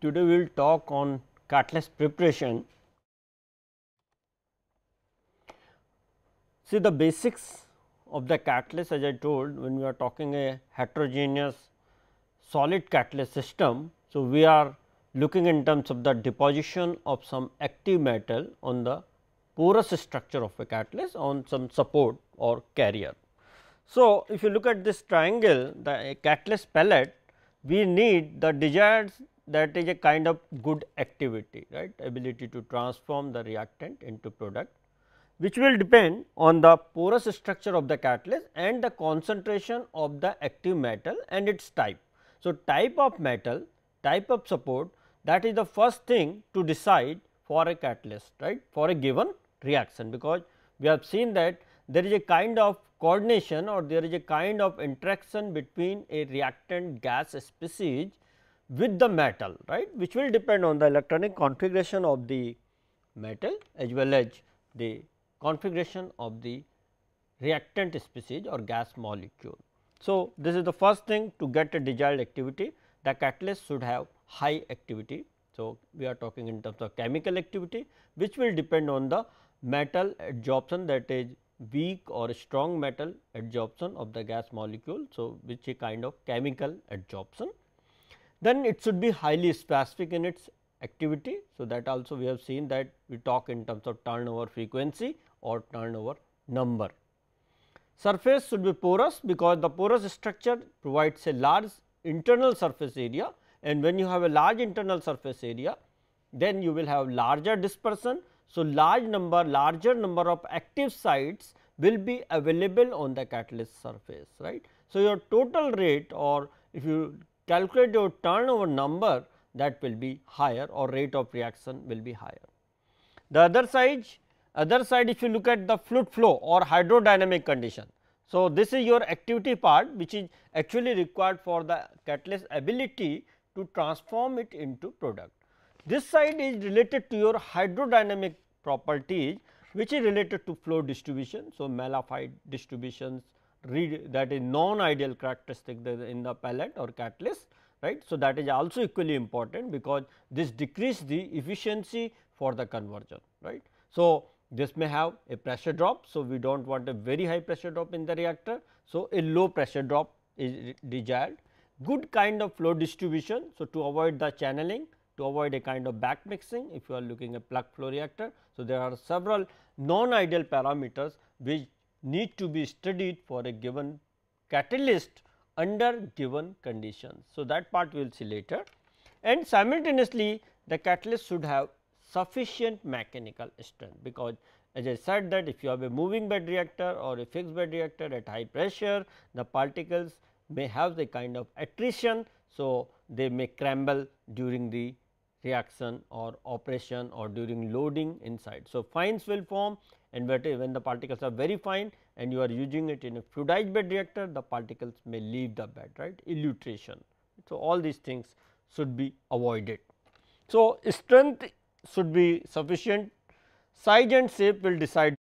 Today we will talk on catalyst preparation. See, the basics of the catalyst, as I told, when we are talking a heterogeneous solid catalyst system. So, we are looking in terms of the deposition of some active metal on the porous structure of a catalyst on some support or carrier. So, if you look at this triangle, the catalyst pellet, we need the desired, that is a kind of good activity, right, ability to transform the reactant into product, which will depend on the porous structure of the catalyst and the concentration of the active metal and its type. So, type of metal, type of support, that is the first thing to decide for a catalyst, right, for a given reaction, because we have seen that there is a kind of coordination or there is a kind of interaction between a reactant gas species with the metal, right, which will depend on the electronic configuration of the metal as well as the configuration of the reactant species or gas molecule. So, this is the first thing to get a desired activity. The catalyst should have high activity. So, we are talking in terms of chemical activity, which will depend on the metal adsorption, that is weak or strong metal adsorption of the gas molecule. So, which is a kind of chemical adsorption. Then it should be highly specific in its activity. So, that also we have seen that we talk in terms of turnover frequency or turnover number. Surface should be porous, because the porous structure provides a large internal surface area, and when you have a large internal surface area, then you will have larger dispersion. So, larger number of active sites will be available on the catalyst surface, right. So, your total rate, or if you calculate your turnover number, that will be higher, or rate of reaction will be higher. The other side if you look at the fluid flow or hydrodynamic condition. So, this is your activity part, which is actually required for the catalyst ability to transform it into product. This side is related to your hydrodynamic properties, which is related to flow distribution. So, malified distributions, that is non-ideal characteristic in the pellet or catalyst, right. So, that is also equally important, because this decrease the efficiency for the conversion, right. So, this may have a pressure drop. So, we do not want a very high pressure drop in the reactor. So, a low pressure drop is desired. Good kind of flow distribution. So, to avoid the channeling, to avoid a kind of back mixing, if you are looking at plug flow reactor. So, there are several non-ideal parameters which need to be studied for a given catalyst under given conditions. So, that part we will see later, and simultaneously the catalyst should have sufficient mechanical strength, because as I said that if you have a moving bed reactor or a fixed bed reactor at high pressure, the particles may have the kind of attrition. So, they may crumble during the reaction or operation or during loading inside. So, fines will form, and when the particles are very fine and you are using it in a fluidized bed reactor, the particles may leave the bed, right, illustration. So, all these things should be avoided. So, strength should be sufficient, size and shape will decide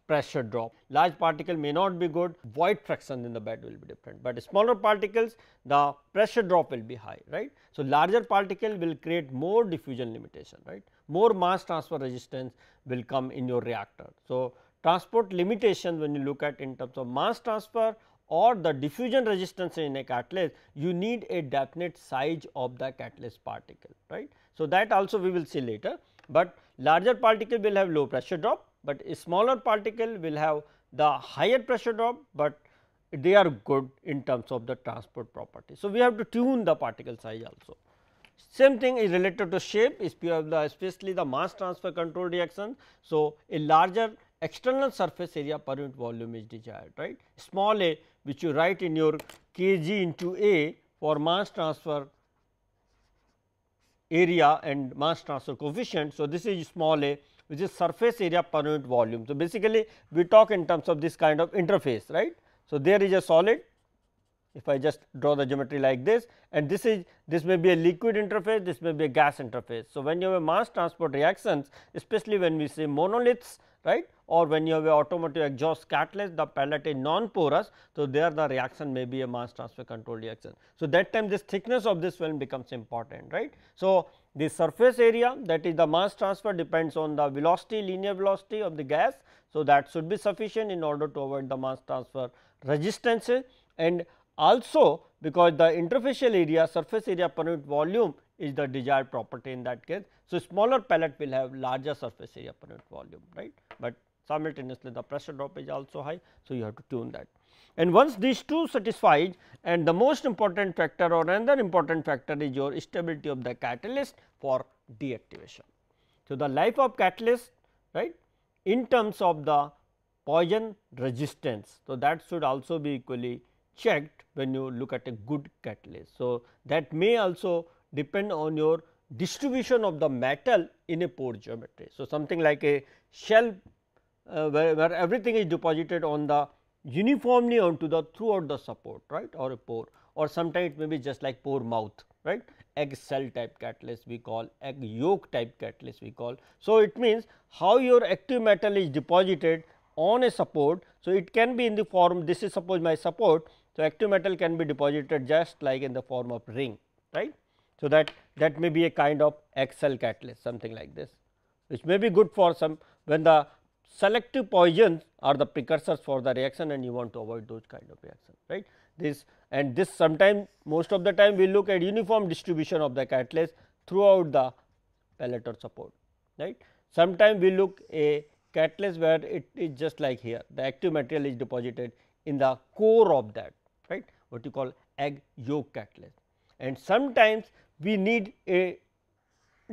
pressure drop. Large particle may not be good, void fraction in the bed will be different, but smaller particles the pressure drop will be high, right. So, larger particle will create more diffusion limitation, right, more mass transfer resistance will come in your reactor. So, transport limitation, when you look at in terms of mass transfer or the diffusion resistance in a catalyst, you need a definite size of the catalyst particle, right. So, that also we will see later, but larger particle will have low pressure drop, but a smaller particle will have the higher pressure drop, but they are good in terms of the transport property. So, we have to tune the particle size also. Same thing is related to shape, if you have the especially the mass transfer control reaction. So, a larger external surface area per unit volume is desired, right. Small a, which you write in your kg into A for mass transfer area and mass transfer coefficient. So, this is small a, which is surface area per unit volume. So, basically we talk in terms of this kind of interface, right. So, there is a solid, if I just draw the geometry like this, and this may be a liquid interface, this may be a gas interface. So, when you have a mass transport reactions, especially when we say monoliths, right, or when you have a automotive exhaust catalyst, the pellet is non-porous. So, there the reaction may be a mass transfer control reaction. So, that time this thickness of this film becomes important, right. So, The surface area, that is the mass transfer, depends on the velocity, linear velocity of the gas. So, that should be sufficient in order to avoid the mass transfer resistances, and also because the interfacial area, surface area per unit volume is the desired property in that case. So, smaller pellet will have larger surface area per unit volume, right, but simultaneously the pressure drop is also high. So, you have to tune that. And once these two satisfied, and the most important factor or another important factor is your stability of the catalyst for deactivation. So, the life of catalyst, right, in terms of the poison resistance. So, that should also be equally checked when you look at a good catalyst. So, that may also depend on your distribution of the metal in a pore geometry. So, something like a shell where everything is deposited on the uniformly onto the throughout the support, right, or a pore, or sometimes it may be just like pore mouth, right, egg cell type catalyst we call, egg yolk type catalyst we call. So, it means how your active metal is deposited on a support. So, it can be in the form, this is suppose my support. So, active metal can be deposited just like in the form of ring, right. So, that may be a kind of egg cell catalyst, something like this, which may be good for some when the selective poisons are the precursors for the reaction, and you want to avoid those kind of reactions, right. This sometimes most of the time we look at uniform distribution of the catalyst throughout the pellet or support, right. Sometimes we look a catalyst where it is just like here, the active material is deposited in the core of that, right, what you call egg yolk catalyst. And sometimes we need a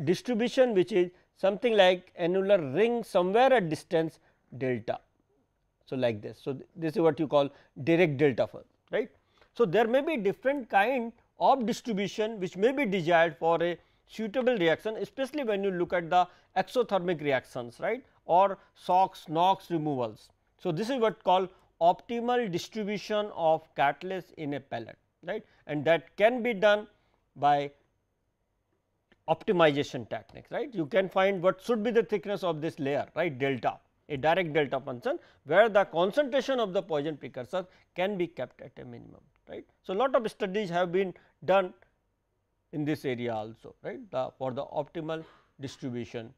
distribution which is something like annular ring somewhere at distance delta. So, like this. So, this is what you call direct delta flow, right. So, there may be different kind of distribution which may be desired for a suitable reaction, especially when you look at the exothermic reactions, right, or SOx, NOx removals. So, this is what called optimal distribution of catalyst in a pellet, right, and that can be done by optimization techniques, right. You can find what should be the thickness of this layer, right, delta, a direct delta function where the concentration of the poison precursor can be kept at a minimum, right. So, lot of studies have been done in this area also, right, for the optimal distribution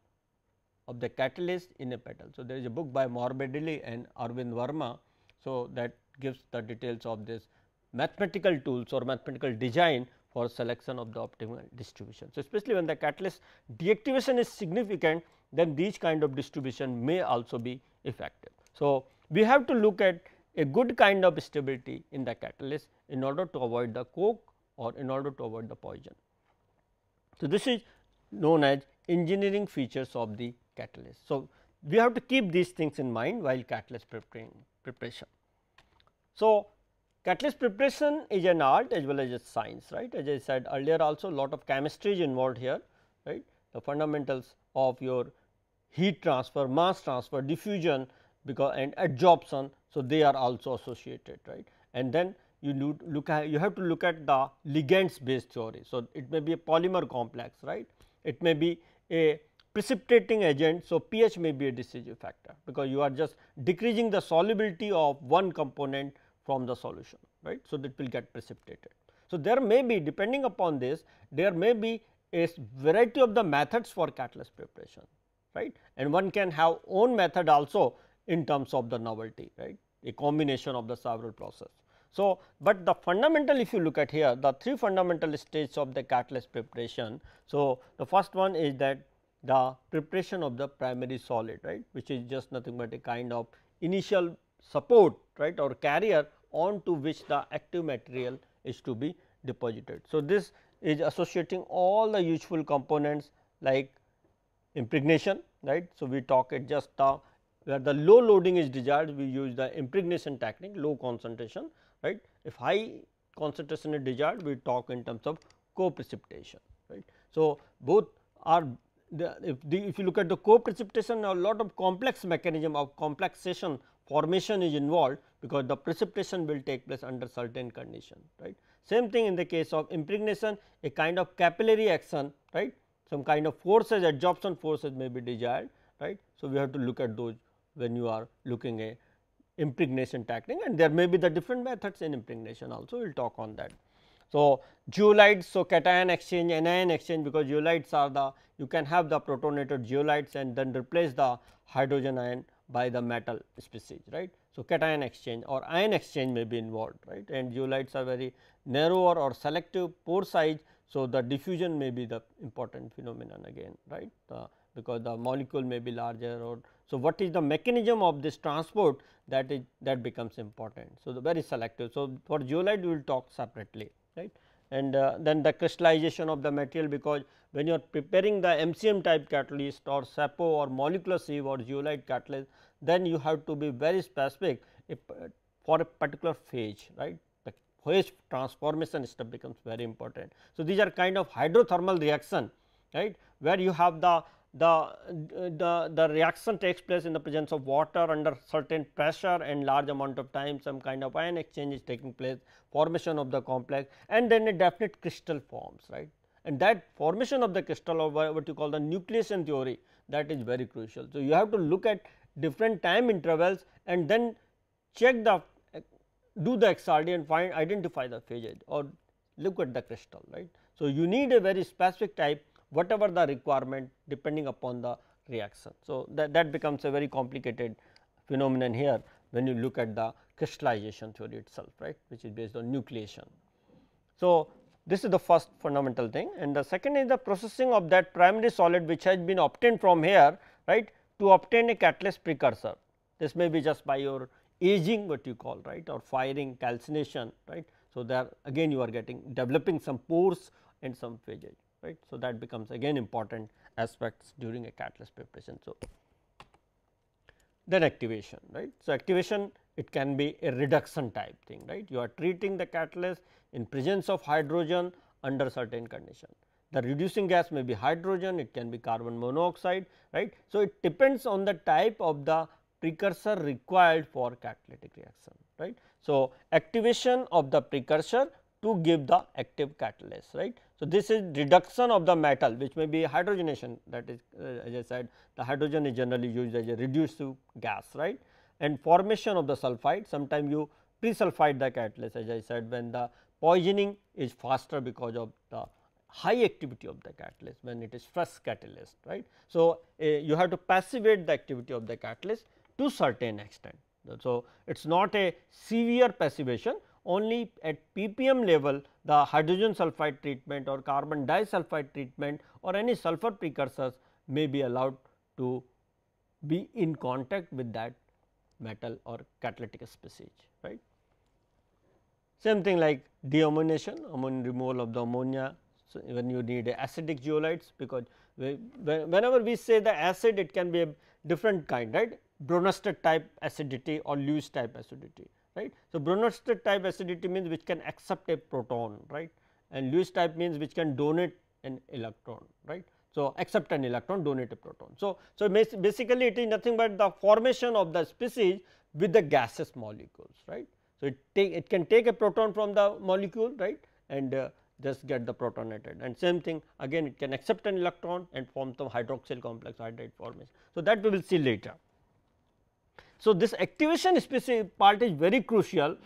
of the catalyst in a petal. So, there is a book by Morbidelli and Arvind Verma. So, that gives the details of this mathematical tools or mathematical design for selection of the optimal distribution. So, especially when the catalyst deactivation is significant, then these kind of distribution may also be effective. So, we have to look at a good kind of stability in the catalyst in order to avoid the coke or in order to avoid the poison. So, this is known as engineering features of the catalyst. So, we have to keep these things in mind while catalyst preparation. So, catalyst preparation is an art as well as a science, right. As I said earlier also, lot of chemistry is involved here, right. The fundamentals of your heat transfer, mass transfer, diffusion because and adsorption. So, they are also associated, right. And then you have to look at the ligands based theory. So, it may be a polymer complex, right. It may be a precipitating agent. So, pH may be a decisive factor because you are just decreasing the solubility of one component from the solution, right. So, that will get precipitated. So, there may be depending upon this, there may be a variety of the methods for catalyst preparation, right, and one can have own method also in terms of the novelty, right, a combination of the several process. So, but the fundamental if you look at here, the three fundamental stages of the catalyst preparation. So, the first one is that the preparation of the primary solid, right, which is just nothing but a kind of initial support, right, or carrier onto which the active material is to be deposited. So, this is associating all the useful components like impregnation, right. So, we talk it just where the low loading is desired, we use the impregnation technique, low concentration, right. If high concentration is desired, we talk in terms of co-precipitation, right. So, both are if you look at the co-precipitation, a lot of complex mechanism of complexation formation is involved because the precipitation will take place under certain condition, right. Same thing in the case of impregnation, a kind of capillary action, right, some kind of forces, adsorption forces may be desired, right. So, we have to look at those when you are looking at impregnation technique, and there may be the different methods in impregnation also, we will talk on that. So, zeolites, so cation exchange, anion exchange, because zeolites are the, you can have the protonated zeolites and then replace the hydrogen ion by the metal species, right. So, cation exchange or ion exchange may be involved, right, and zeolites are very narrower or selective pore size. So, the diffusion may be the important phenomenon again, right, because the molecule may be larger, or so what is the mechanism of this transport, that becomes important. So, the very selective. So, for zeolite we will talk separately, right, and then the crystallization of the material, because when you are preparing the MCM type catalyst or SAPO or molecular sieve or zeolite catalyst, then you have to be very specific if, for a particular phase, right. The phase transformation step becomes very important. So, these are kind of hydrothermal reaction, right, where you have the reaction takes place in the presence of water under certain pressure and large amount of time, some kind of ion exchange is taking place, formation of the complex, and then a definite crystal forms, right. And that formation of the crystal, or what you call the nucleation theory, that is very crucial. So, you have to look at different time intervals and then check the do the XRD and find identify the phase or look at the crystal, right. So, you need a very specific type, whatever the requirement depending upon the reaction. So, that becomes a very complicated phenomenon here when you look at the crystallization theory itself, right, which is based on nucleation. So, this is the first fundamental thing, and the second is the processing of that primary solid which has been obtained from here, right, to obtain a catalyst precursor. This may be just by your aging, what you call, right, or firing, calcination, right. So, there again you are getting developing some pores and some phases, right. So, that becomes again important aspects during a catalyst preparation. So, then activation, right. So, activation, it can be a reduction type thing, right. You are treating the catalyst in presence of hydrogen under certain condition. The reducing gas may be hydrogen, it can be carbon monoxide, right. So, it depends on the type of the precursor required for catalytic reaction, right. So, activation of the precursor to give the active catalyst, right. So, this is reduction of the metal, which may be hydrogenation, that is as I said, the hydrogen is generally used as a reducive gas, right, and formation of the sulphide. Sometimes you pre-sulphide the catalyst, as I said, when the poisoning is faster because of the high activity of the catalyst, when it is fresh catalyst, right. So, you have to passivate the activity of the catalyst to certain extent. So, it is not a severe passivation, only at ppm level the hydrogen sulphide treatment or carbon disulphide treatment or any sulphur precursors may be allowed to be in contact with that metal or catalytic species, right. Same thing like deammoniation, removal of the ammonia. So, when you need acidic zeolites, because whenever we say the acid, it can be a different kind, right, Brunster type acidity or Lewis type acidity, right. So, Brunster type acidity means which can accept a proton, right, and Lewis type means which can donate an electron, right. So, accept an electron, donate a proton. So, basically it is nothing but the formation of the species with the gaseous molecules, right. So, it can take a proton from the molecule, right, and just get the protonated, and same thing again it can accept an electron and form some hydroxyl complex hydride formation. So, that we will see later. So, this activation part is very crucial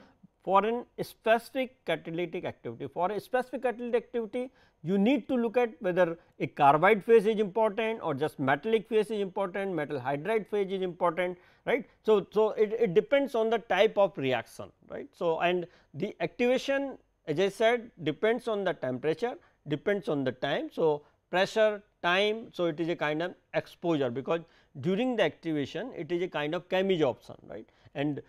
for a specific catalytic activity. For a specific catalytic activity, you need to look at whether a carbide phase is important or just metallic phase is important, metal hydride phase is important, right. So, it depends on the type of reaction, right. So, and the activation, as I said, depends on the temperature, depends on the time. So, pressure, time. So, it is a kind of exposure, because during the activation it is a kind of chemijoption, right, and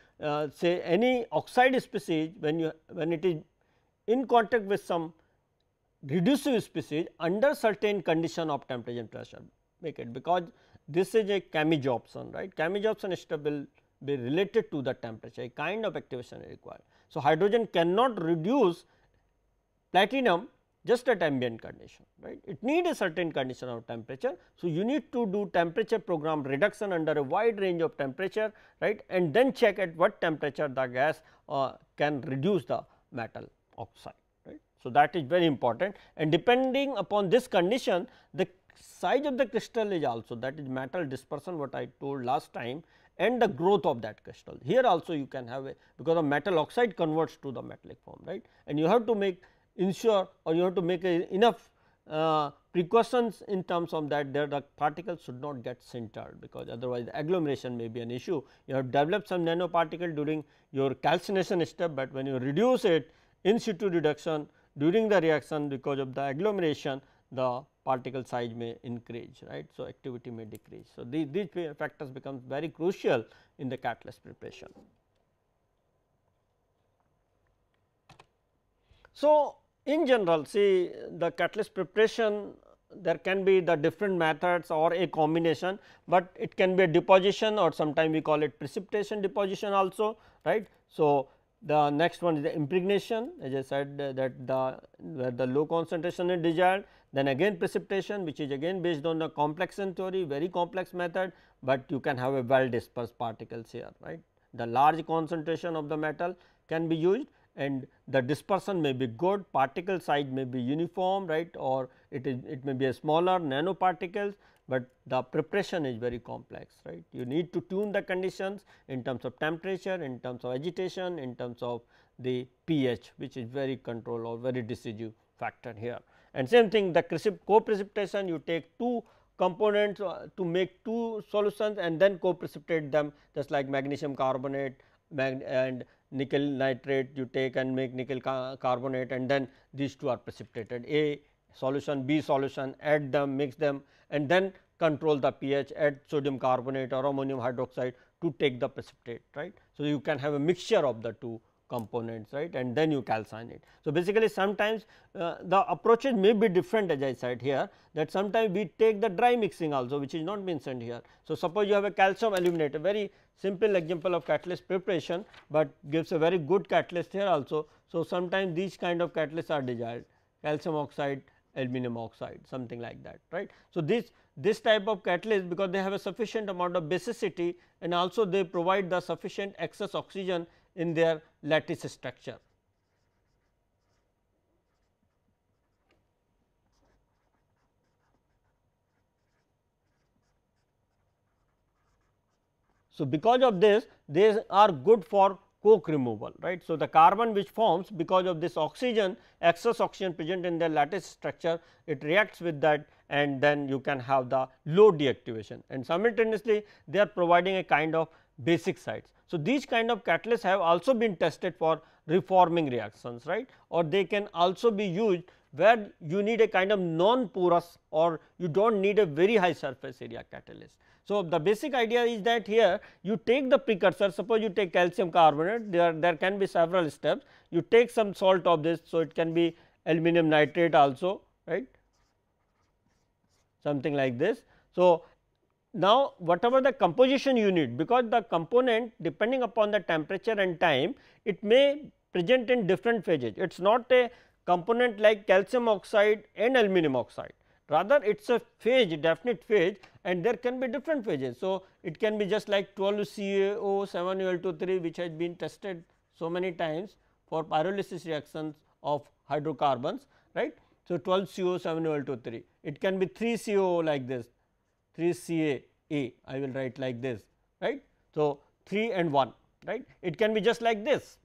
say any oxide species, when it is in contact with some reducive species under certain condition of temperature and pressure, make it, because this is a chemijoption, right. Chemijoption step will be related to the temperature, a kind of activation is required. So, hydrogen cannot reduce platinum just at ambient condition, right. It need a certain condition of temperature. So, you need to do temperature program reduction under a wide range of temperature, right, and then check at what temperature the gas can reduce the metal oxide, right. So, that is very important, and depending upon this condition, the size of the crystal is also, that is metal dispersion, what I told last time, and the growth of that crystal. Here also you can have a, because the metal oxide converts to the metallic form, right, and you have to make ensure, or you have to make enough precautions in terms of that the particles should not get sintered, because otherwise agglomeration may be an issue. You have developed some nanoparticle during your calcination step, but when you reduce it in situ reduction during the reaction, because of the agglomeration, the particle size may increase, right. So, activity may decrease. So, these factors become very crucial in the catalyst preparation. So, in general, see, the catalyst preparation, there can be the different methods or a combination, but it can be a deposition, or sometime we call it precipitation deposition also, right. So, the next one is the impregnation, as I said that the where the low concentration is desired. Then again precipitation, which is again based on the complexion theory, very complex method, but you can have a well dispersed particles here, right. The large concentration of the metal can be used, and the dispersion may be good, particle size may be uniform, right, or it may be a smaller nanoparticles, but the preparation is very complex, right. You need to tune the conditions in terms of temperature, in terms of agitation, in terms of the pH, which is very control or very decisive factor here. And same thing, the co-precipitation, you take two components to make two solutions and then co-precipitate them, just like magnesium carbonate and nickel nitrate you take and make nickel carbonate, and then these two are precipitated, A solution, B solution, add them, mix them, and then control the pH, add sodium carbonate or ammonium hydroxide to take the precipitate, right. So, you can have a mixture of the two components, right, and then you calcine it. So, basically sometimes the approaches may be different, as I said here, that sometimes we take the dry mixing also, which is not mentioned here. So, suppose you have a calcium aluminate, a very simple example of catalyst preparation, but gives a very good catalyst here also. So, sometimes these kind of catalysts are desired, calcium oxide, aluminum oxide, something like that, right. So, this type of catalyst, because they have a sufficient amount of basicity, and also they provide the sufficient excess oxygen in their lattice structure. So, because of this, they are good for coke removal, right. So, the carbon which forms because of this oxygen, excess oxygen present in their lattice structure, it reacts with that, and then you can have the low deactivation, and simultaneously they are providing a kind of basic sites. So, these kind of catalysts have also been tested for reforming reactions, right, or they can also be used where you need a kind of non-porous, or you do not need a very high surface area catalyst. So, the basic idea is that here you take the precursor, suppose you take calcium carbonate, there can be several steps, you take some salt of this. So, it can be aluminum nitrate also, right, something like this. So, now whatever the composition you need, because the component depending upon the temperature and time, it may present in different phases. It is not a component like calcium oxide and aluminum oxide, rather it is a phase, definite phase, and there can be different phases. So, it can be just like 12 CaO 7Al2 which has been tested so many times for pyrolysis reactions of hydrocarbons, right. So, 12 CO 7Al2, it can be 3 CO like this, 3 Ca A, I will write like this, right. So, 3 and 1, right, it can be just like this.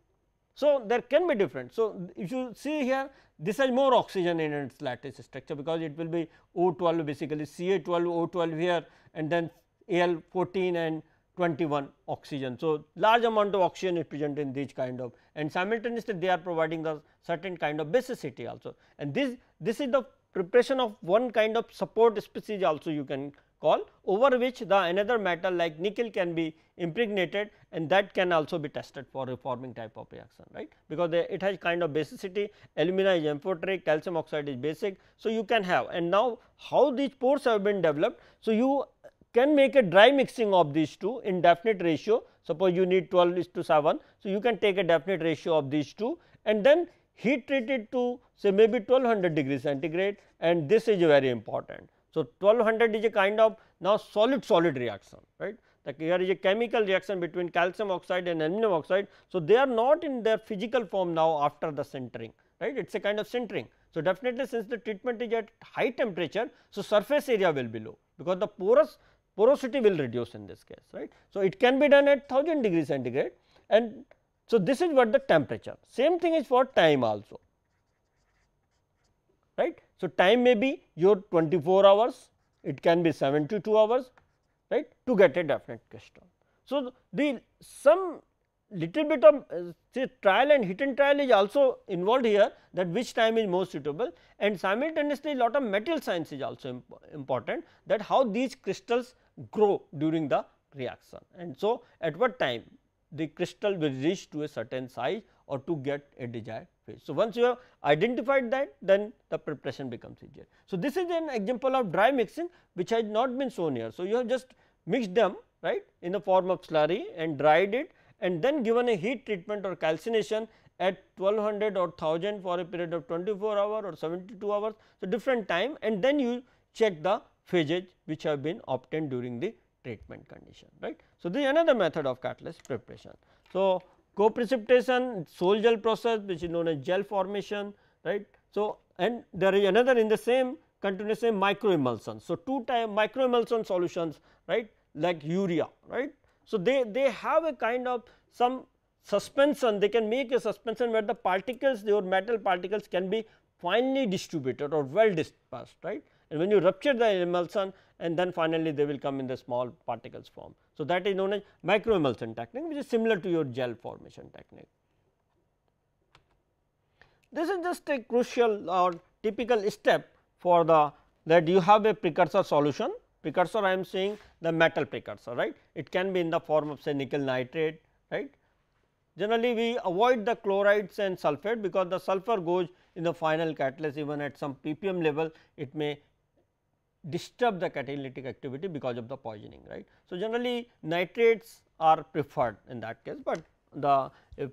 So, there can be different. So, if you see here, this has more oxygen in its lattice structure, because it will be O12 basically Ca12 O12 here, and then Al14 and 21 oxygen. So, large amount of oxygen is present in these kind of, and simultaneously they are providing the certain kind of basicity also, and this is the preparation of one kind of support species also you can call, over which the another metal like nickel can be impregnated, and that can also be tested for reforming type of reaction, right, because it has kind of basicity, alumina is amphoteric, calcium oxide is basic. So, you can have, and now how these pores have been developed. So, you can make a dry mixing of these two in definite ratio, suppose you need 12:7. So, you can take a definite ratio of these two, and then heat treat it to say maybe 1200 degrees centigrade, and this is very important. So, 1200 is a kind of now solid reaction, right. Like here is a chemical reaction between calcium oxide and aluminum oxide. So, they are not in their physical form now after the sintering, right, it is a kind of sintering. So, definitely since the treatment is at high temperature, so surface area will be low, because the porosity will reduce in this case, right. So, it can be done at 1000 degrees centigrade, and so this is what the temperature. Same thing is for time also. right. So, time may be your 24 hours, it can be 72 hours, right, to get a definite crystal. So, the some little bit of say trial and hit and trial is also involved here, that which time is most suitable, and simultaneously lot of material science is also important, that how these crystals grow during the reaction, and so at what time the crystal will reach to a certain size or to get a desired phase. So, once you have identified that, then the preparation becomes easier. So, this is an example of dry mixing which has not been shown here. So, you have just mixed them, right, in the form of slurry and dried it, and then given a heat treatment or calcination at 1200 or 1000 for a period of 24 hour or 72 hours. So, different time, and then you check the phases which have been obtained during the treatment condition, right. So, this is another method of catalyst preparation. So, co-precipitation, sol gel process which is known as gel formation, right. So, and there is another in the same continuous micro emulsion. So, two type micro emulsion solutions, right, like urea, right. So, they have a kind of some suspension, they can make a suspension where the particles, your metal particles can be finely distributed or well dispersed, right, and when you rupture the emulsion, and then finally they will come in the small particles form. So, that is known as micro emulsion technique, which is similar to your gel formation technique. This is just a crucial or typical step for the that you have a precursor solution. Precursor I am saying the metal precursor, right. It can be in the form of say nickel nitrate, right. Generally we avoid the chlorides and sulphate, because the sulphur goes in the final catalyst, even at some ppm level it may disturb the catalytic activity because of the poisoning, right. So, generally nitrates are preferred in that case, but the if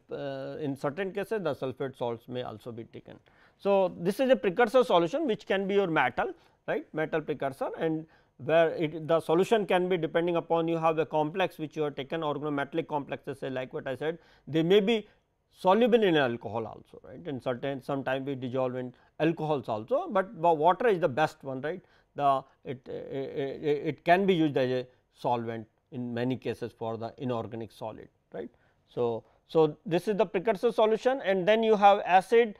in certain cases the sulphate salts may also be taken. So, this is a precursor solution which can be your metal, right, metal precursor, and where the solution can be depending upon you have a complex which you have taken, organometallic complexes, say like what I said, they may be soluble in alcohol also, right, and certain sometimes we dissolve in alcohols also, but water is the best one, right. It can be used as a solvent in many cases for the inorganic solid, right. So, this is the precursor solution, and then you have acid,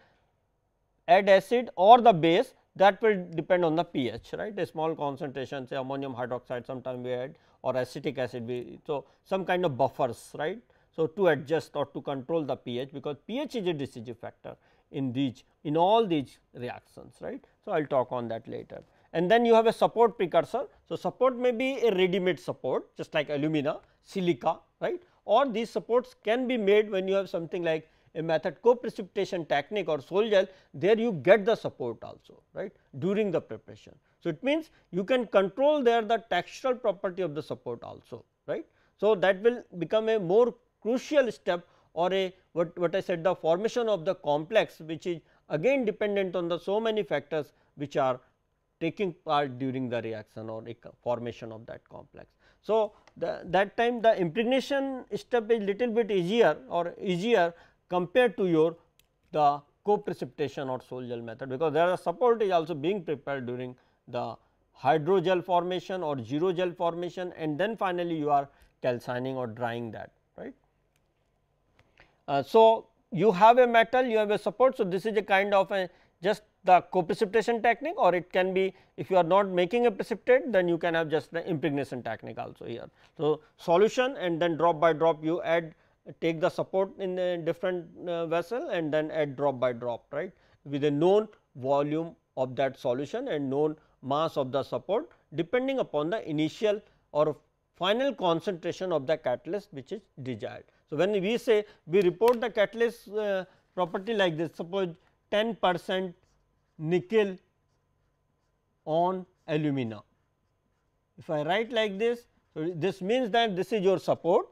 add acid or the base, that will depend on the pH, right, a small concentration say ammonium hydroxide sometime we add, or acetic acid we. So, some kind of buffers, right. So, to adjust or to control the pH, because pH is a decisive factor in all these reactions, right. So, I will talk on that later. And then you have a support precursor. So, support may be a ready made support just like alumina, silica, right, or these supports can be made when you have something like a method co-precipitation technique or sol gel, there you get the support also, right, during the preparation. So, it means you can control there the textural property of the support also, right. So, that will become a more crucial step, or a what I said the formation of the complex, which is again dependent on the so many factors which are taking part during the reaction or formation of that complex. So, that time the impregnation step is little bit easier compared to your the co-precipitation or sol gel method, because there are support is also being prepared during the hydrogel formation or zero gel formation, and then finally you are calcining or drying that, right. So, you have a metal, you have a support. So, this is a kind of a just the co-precipitation technique, or it can be if you are not making a precipitate, then you can have just the impregnation technique also here. So, solution and then drop by drop you add, take the support in a different vessel and then add drop by drop, right, with a known volume of that solution and known mass of the support depending upon the initial or final concentration of the catalyst which is desired. So, when we say we report the catalyst property like this, suppose 10% nickel on alumina. If I write like this, so this means that this is your support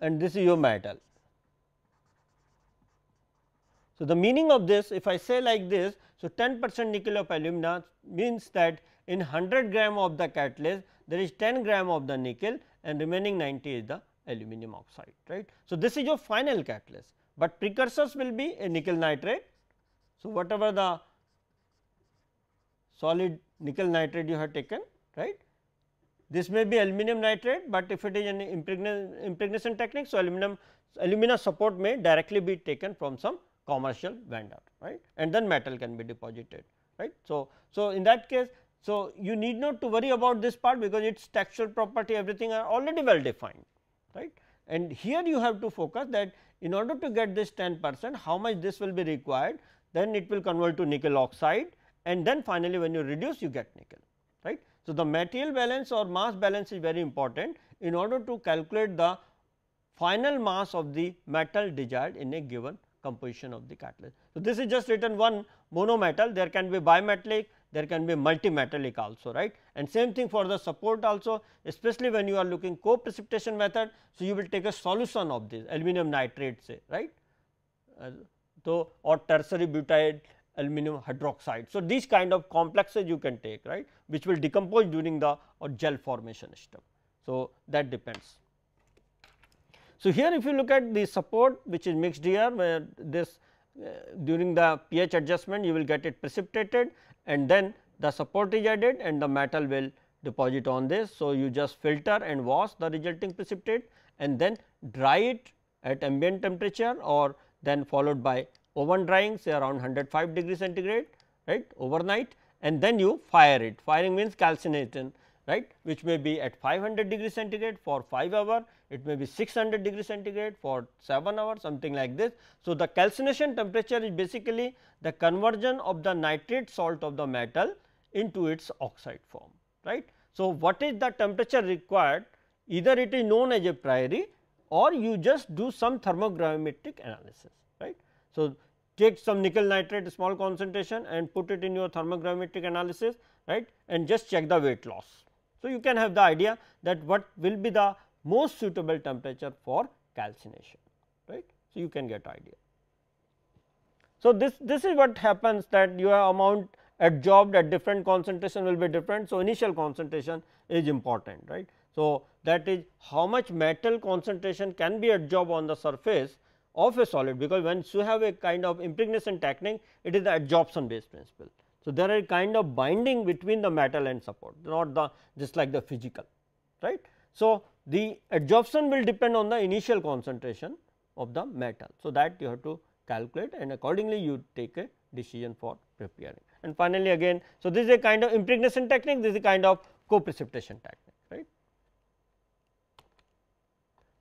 and this is your metal. So, the meaning of this, if I say like this, so 10% nickel of alumina means that in 100 gram of the catalyst there is 10 gram of the nickel and remaining 90 is the aluminum oxide, right. So, this is your final catalyst, but precursors will be a nickel nitrate. So, whatever the solid nickel nitrate you have taken, right, this may be aluminum nitrate, but if it is an impregnation technique. So, alumina support may directly be taken from some commercial vendor, right, and then metal can be deposited, right. So in that case, so you need not to worry about this part, because its textual property everything are already well defined, right. And here you have to focus that in order to get this 10%, how much this will be required, then it will convert to nickel oxide, and then finally, when you reduce you get nickel, right. So, the material balance or mass balance is very important in order to calculate the final mass of the metal desired in a given composition of the catalyst. So, this is just written one monometal, there can be bimetallic, there can be multimetallic also, right, and same thing for the support also, especially when you are looking co-precipitation method. So, you will take a solution of this aluminum nitrate, say, right, so or tertiary butyl aluminum hydroxide. So, these kind of complexes you can take, right, which will decompose during the or gel formation step. So, that depends. So, here if you look at the support which is mixed here, where this during the pH adjustment you will get it precipitated, and then the support is added and the metal will deposit on this. So, you just filter and wash the resulting precipitate and then dry it at ambient temperature, or then followed by oven drying, say around 105 degree centigrade, right, overnight, and then you fire it. Firing means calcination, right, which may be at 500 degree centigrade for 5 hours, it may be 600 degree centigrade for 7 hours, something like this. So, the calcination temperature is basically the conversion of the nitrate salt of the metal into its oxide form, right. So, what is the temperature required? Either it is known as a priori, or you just do some thermogravimetric analysis, right. So, take some nickel nitrate small concentration and put it in your thermogravimetric analysis, right, and just check the weight loss. So, you can have the idea that what will be the most suitable temperature for calcination, right. So, you can get idea. So, this is what happens, that your amount adsorbed at different concentration will be different. So, initial concentration is important, right. So, that is how much metal concentration can be adsorbed on the surface of a solid, because once you have a kind of impregnation technique, it is the adsorption based principle. So, there are a kind of binding between the metal and support, not the just like the physical, right. So, the adsorption will depend on the initial concentration of the metal. So, that you have to calculate, and accordingly you take a decision for preparing. And finally, again, so this is a kind of impregnation technique, this is a kind of co-precipitation technique, right.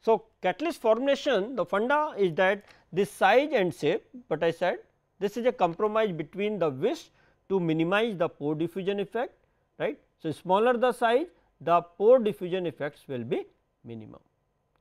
So, catalyst formulation, the funda is that this size and shape, but I said this is a compromise between the wish to minimize the pore diffusion effect, right. So, smaller the size, the pore diffusion effects will be minimum,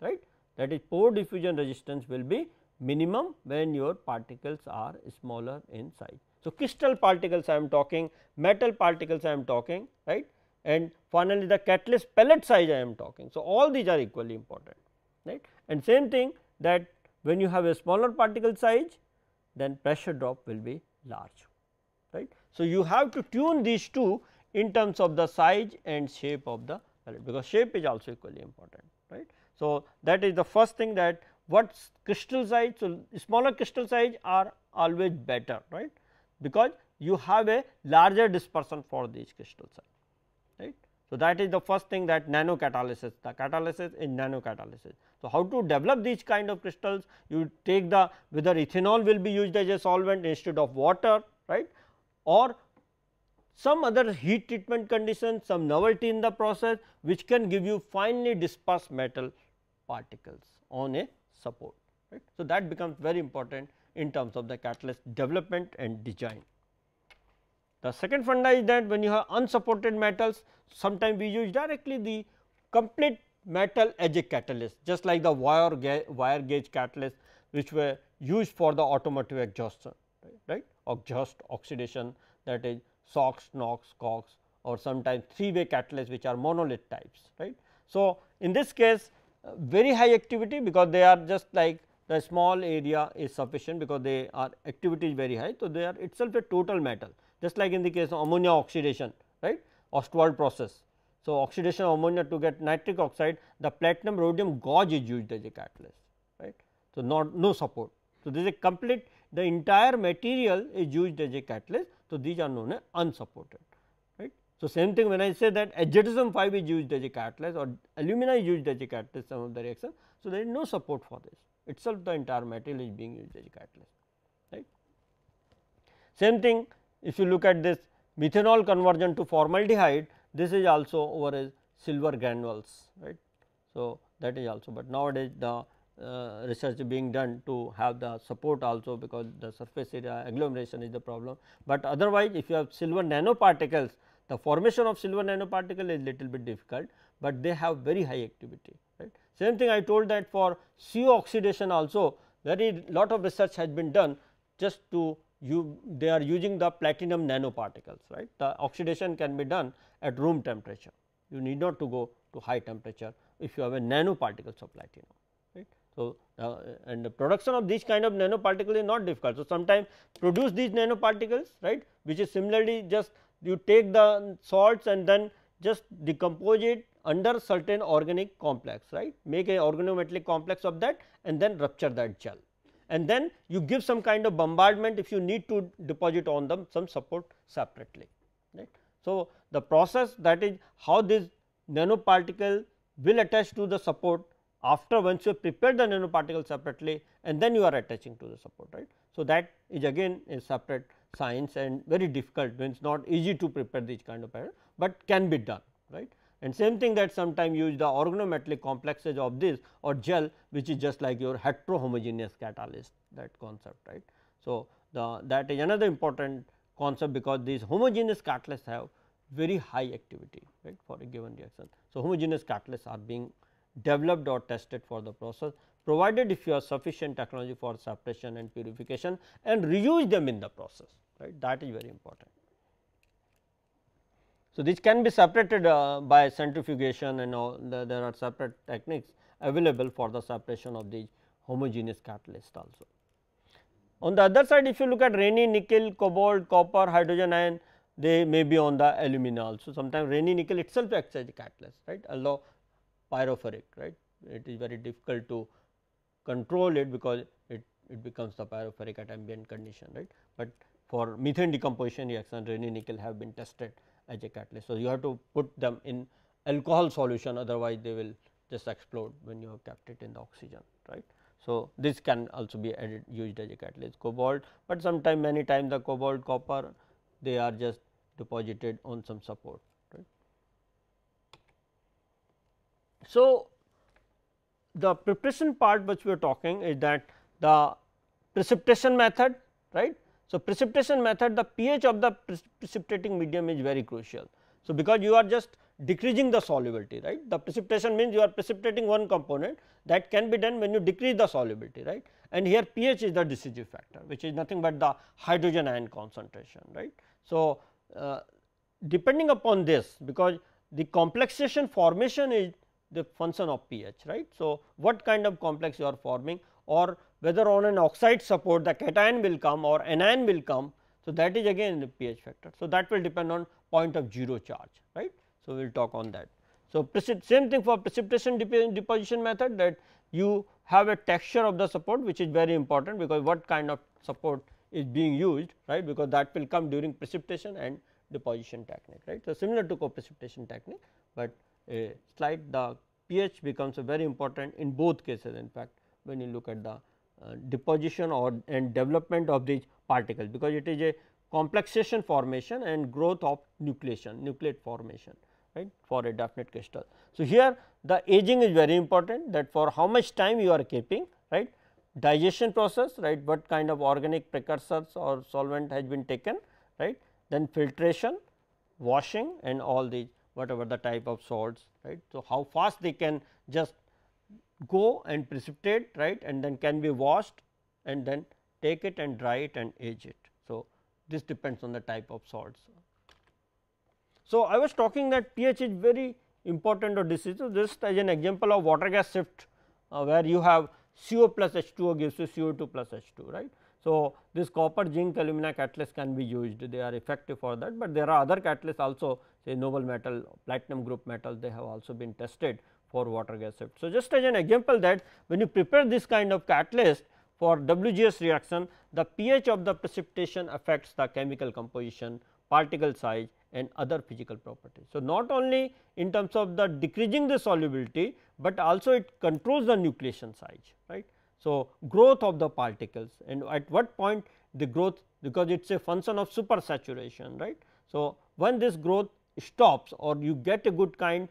right, that is pore diffusion resistance will be minimum when your particles are smaller in size. So, crystal particles I am talking, metal particles I am talking, right, and finally, the catalyst pellet size I am talking. So, all these are equally important, right, and same thing that when you have a smaller particle size, then pressure drop will be large, right. So, you have to tune these two in terms of the size and shape of the pellet, because shape is also equally important, right. So, that is the first thing, that what crystal size. So, smaller crystal size are always better, right, because you have a larger dispersion for these crystal size, right. So, that is the first thing, that nano catalysis, the catalysis in nano catalysis. So, how to develop these kind of crystals? You take the whether ethanol will be used as a solvent instead of water, right, or some other heat treatment condition, some novelty in the process which can give you finely dispersed metal particles on a support, right. So, that becomes very important in terms of the catalyst development and design. The second funda is that when you have unsupported metals, sometimes we use directly the complete metal as a catalyst, just like the wire gauge catalyst which were used for the automotive exhaustion, right, exhaust oxidation, that is SOx, NOx, COX, or sometimes 3-way catalysts which are monolith types, right. So, in this case very high activity, because they are just like the small area is sufficient, because they are activity is very high. So, they are itself a total metal, just like in the case of ammonia oxidation, right, Ostwald process. So, oxidation of ammonia to get nitric oxide, the platinum rhodium gauge is used as a catalyst, right. So, no support. So, this is a complete, the entire material is used as a catalyst. So, these are known as unsupported, right. So, same thing when I say that Ag-5 is used as a catalyst, or alumina is used as a catalyst, some of the reaction. So, there is no support for this, itself the entire material is being used as a catalyst, right. Same thing if you look at this methanol conversion to formaldehyde, this is also over a silver granules, right. So, that is also, but nowadays the research being done to have the support also, because the surface area agglomeration is the problem, but otherwise if you have silver nanoparticles, the formation of silver nanoparticle is little bit difficult, but they have very high activity, right. Same thing I told that for CO oxidation also very lot of research has been done, just to they are using the platinum nanoparticles, right. The oxidation can be done at room temperature, you need not to go to high temperature if you have a nanoparticles of platinum, right. So, and the production of these kind of nanoparticles is not difficult. So, sometimes produce these nanoparticles, right, which is similarly just you take the salts and then just decompose it under certain organic complex, right, make a organometallic complex of that and then rupture that gel, and then you give some kind of bombardment if you need to deposit on them some support separately, right. So, the process, that is how this nanoparticle will attach to the support after once you prepare the nanoparticle separately and then you are attaching to the support, right. So, that is again a separate science and very difficult, means not easy to prepare this kind of pattern, but can be done, right. And same thing that sometimes use the organometallic complexes of this or gel, which is just like your heterohomogeneous catalyst, that concept, right. So, that is another important concept, because these homogeneous catalysts have very high activity, right, for a given reaction. So, homogeneous catalysts are being developed or tested for the process, provided if you have sufficient technology for separation and purification and reuse them in the process, right, that is very important. So, this can be separated by centrifugation and all, there are separate techniques available for the separation of these homogeneous catalysts also. On the other side, if you look at Raney nickel, cobalt, copper, hydrogen ion, they may be on the alumina also. Sometimes Raney nickel itself acts as a catalyst, right, although pyrophoric, right, it is very difficult to control it, because it becomes the pyrophoric at ambient condition, right. But for methane decomposition reaction, Raney nickel have been tested as a catalyst. So, you have to put them in alcohol solution, otherwise they will just explode when you have kept it in the oxygen, right. So, this can also be added, used as a catalyst. Cobalt, but sometime many times the cobalt, copper, they are just deposited on some support, right. So, the preparation part which we are talking is that the precipitation method, right. So, precipitation method, the pH of the precipitating medium is very crucial. So, because you are just decreasing the solubility, right, the precipitation means you are precipitating one component, that can be done when you decrease the solubility, right, and here pH is the decisive factor, which is nothing but the hydrogen ion concentration, right. So, depending upon this, because the complexation formation is the function of pH, right. So, what kind of complex you are forming, or whether on an oxide support the cation will come or anion will come. So, that is again the pH factor. So, that will depend on point of zero charge, right. So, we will talk on that. So, same thing for precipitation deposition method, that you have a texture of the support, which is very important, because what kind of support is being used, right, because that will come during precipitation and deposition technique, right. So, similar to co-precipitation technique, but a slight the pH becomes a very important in both cases. In fact, when you look at the deposition or and development of these particles, because it is a complexation formation and growth of nucleation, nucleate formation, right, for a definite crystal. So, here the aging is very important, that for how much time you are keeping, right, digestion process, right, what kind of organic precursors or solvent has been taken, right, then filtration, washing and all these whatever the type of salts, right. So, how fast they can just go and precipitate, right, and then can be washed and then take it and dry it and age it. So, this depends on the type of salts. So, I was talking that pH is very important or this is just as an example of water gas shift, where you have CO plus H2O gives you CO2 plus H2, right. So, this copper, zinc, alumina catalyst can be used, they are effective for that, but there are other catalysts also, say noble metal, platinum group metals, they have also been tested for water gas shift. So, just as an example that when you prepare this kind of catalyst for WGS reaction, the pH of the precipitation affects the chemical composition, particle size and other physical properties. So, not only in terms of the decreasing the solubility, but also it controls the nucleation size, right. So, growth of the particles and at what point the growth because it is a function of supersaturation, right. So, when this growth stops or you get a good kind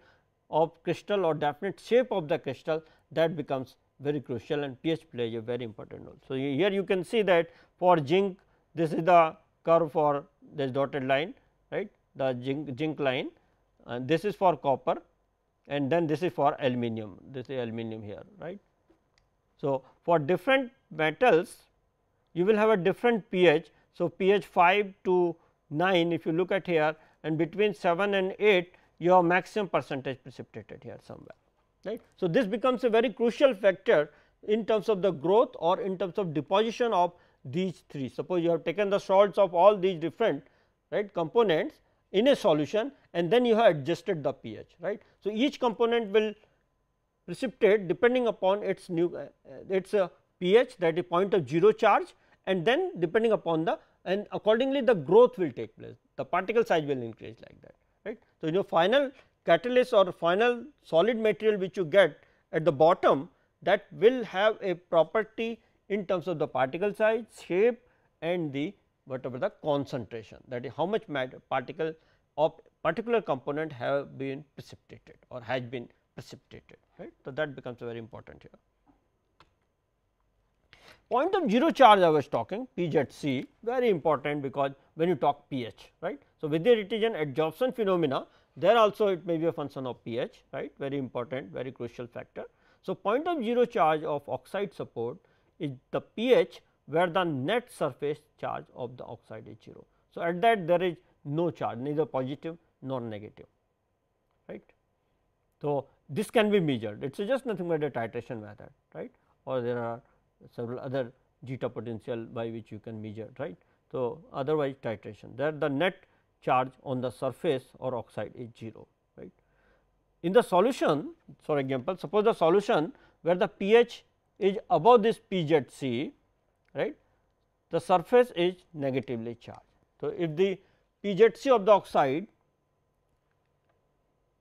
of crystal or definite shape of the crystal, that becomes very crucial, and pH plays a very important role. So, here you can see that for zinc, this is the curve for this dotted line, right, the zinc line, and this is for copper, and then this is for aluminum, this is aluminum here, right. So, for different metals you will have a different pH. So, pH 5 to 9 if you look at here, and between 7 and 8 you have maximum percentage precipitated here somewhere, right. So, this becomes a very crucial factor in terms of the growth or in terms of deposition of these three. Suppose you have taken the salts of all these different, right, components in a solution, and then you have adjusted the pH, right. So, each component will precipitate depending upon its pH, that is point of zero charge, and then depending upon the, and accordingly the growth will take place, the particle size will increase like that, right. So, your final catalyst or final solid material which you get at the bottom, that will have a property in terms of the particle size, shape, and the whatever the concentration, that is how much particle of particular component have been precipitated or has been precipitated, right. So, that becomes very important here. Point of zero charge I was talking, PZC, very important, because when you talk pH, right. So, whether it is an adsorption phenomena, there also it may be a function of pH, right, very important, very crucial factor. So, point of zero charge of oxide support is the pH where the net surface charge of the oxide is 0. So, at that there is no charge, neither positive nor negative, right. So, this can be measured, it is just nothing but a titration method, right, or there are several other zeta potential by which you can measure, right. So, otherwise titration, there the net charge on the surface or oxide is 0, right. In the solution, for example, suppose the solution where the pH is above this PZC, right, the surface is negatively charged. So, if the PZC of the oxide